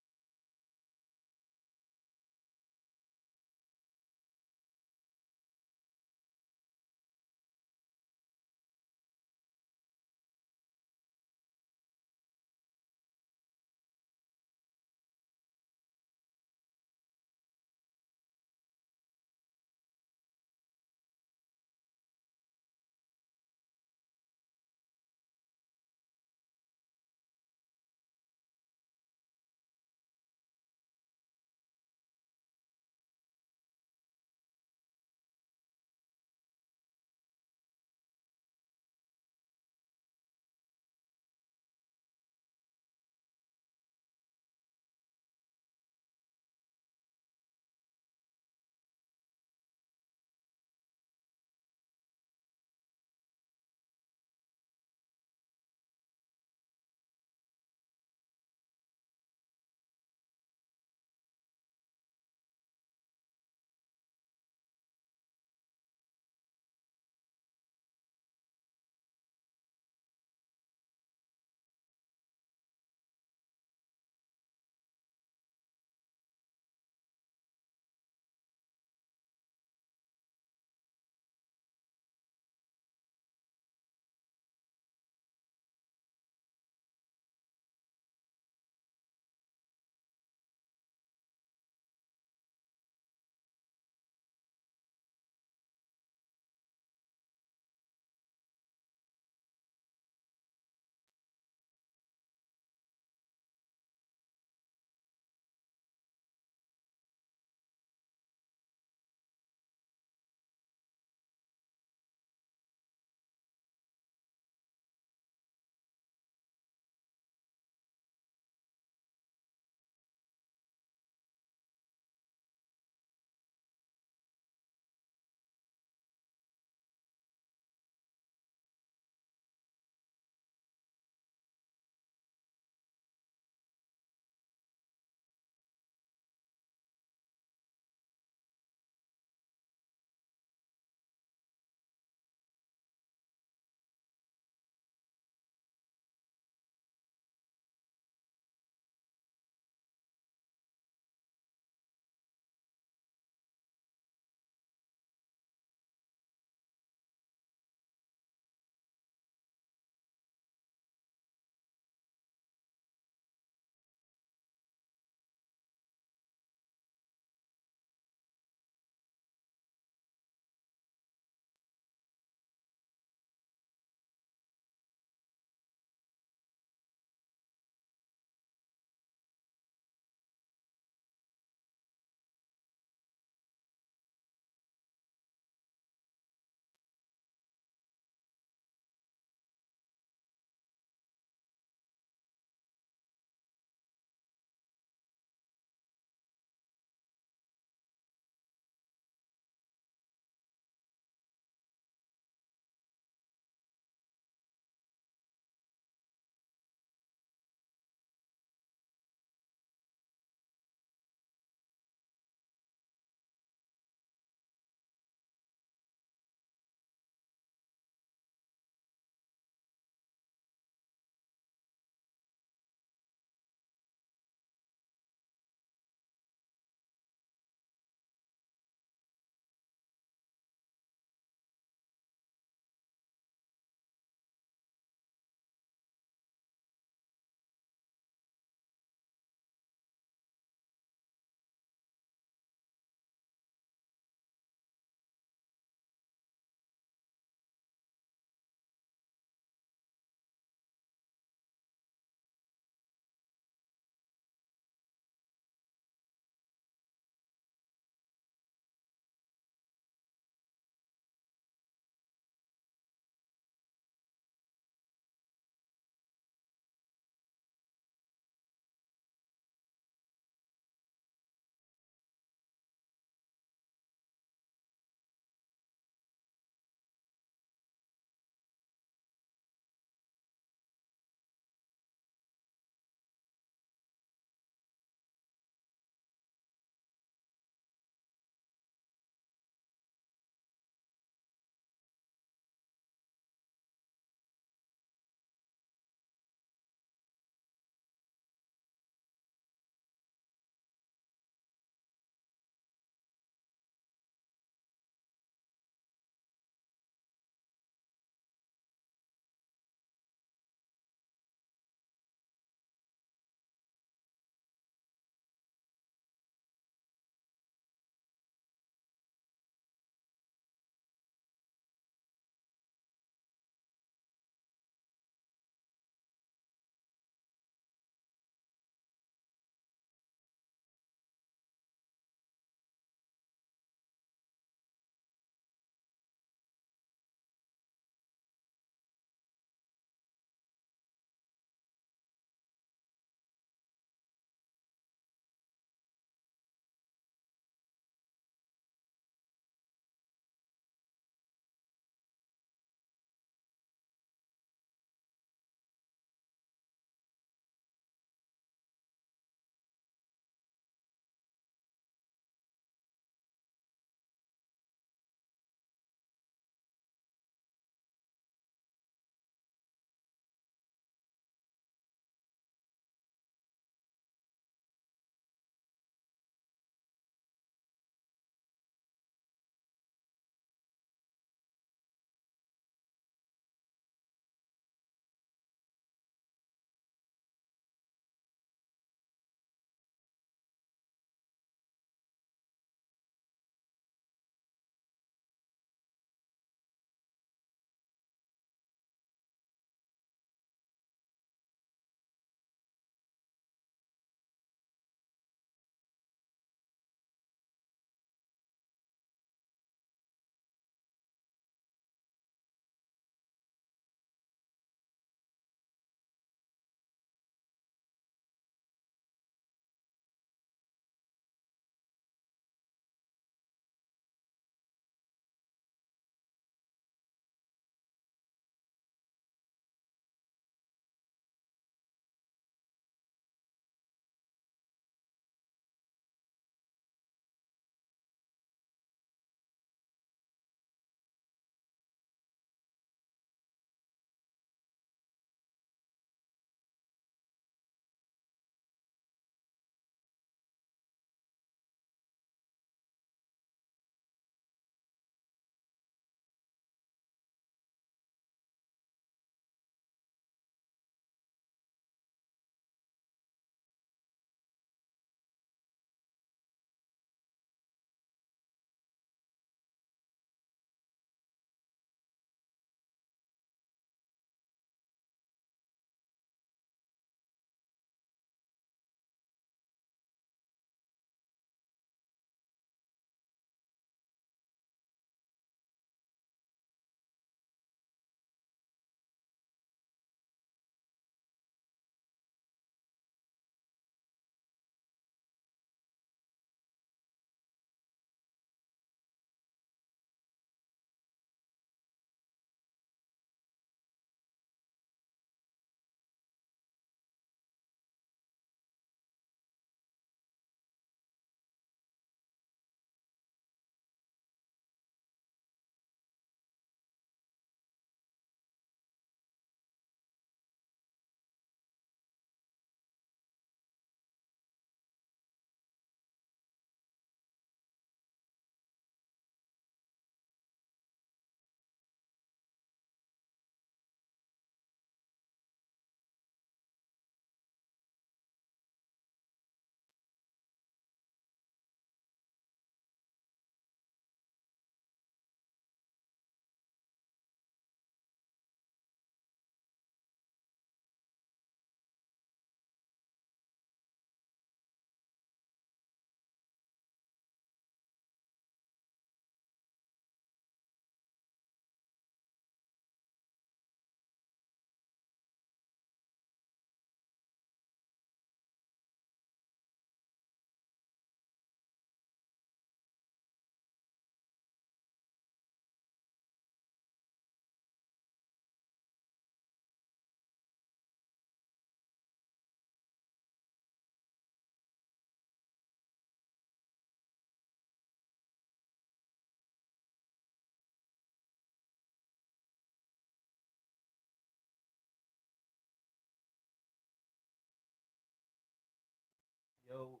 Yo,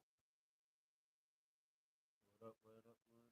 what up, what up, what up?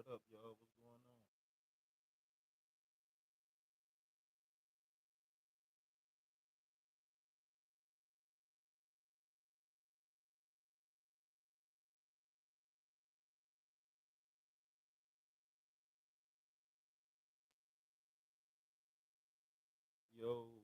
What up, y'all? What's going on? Yo.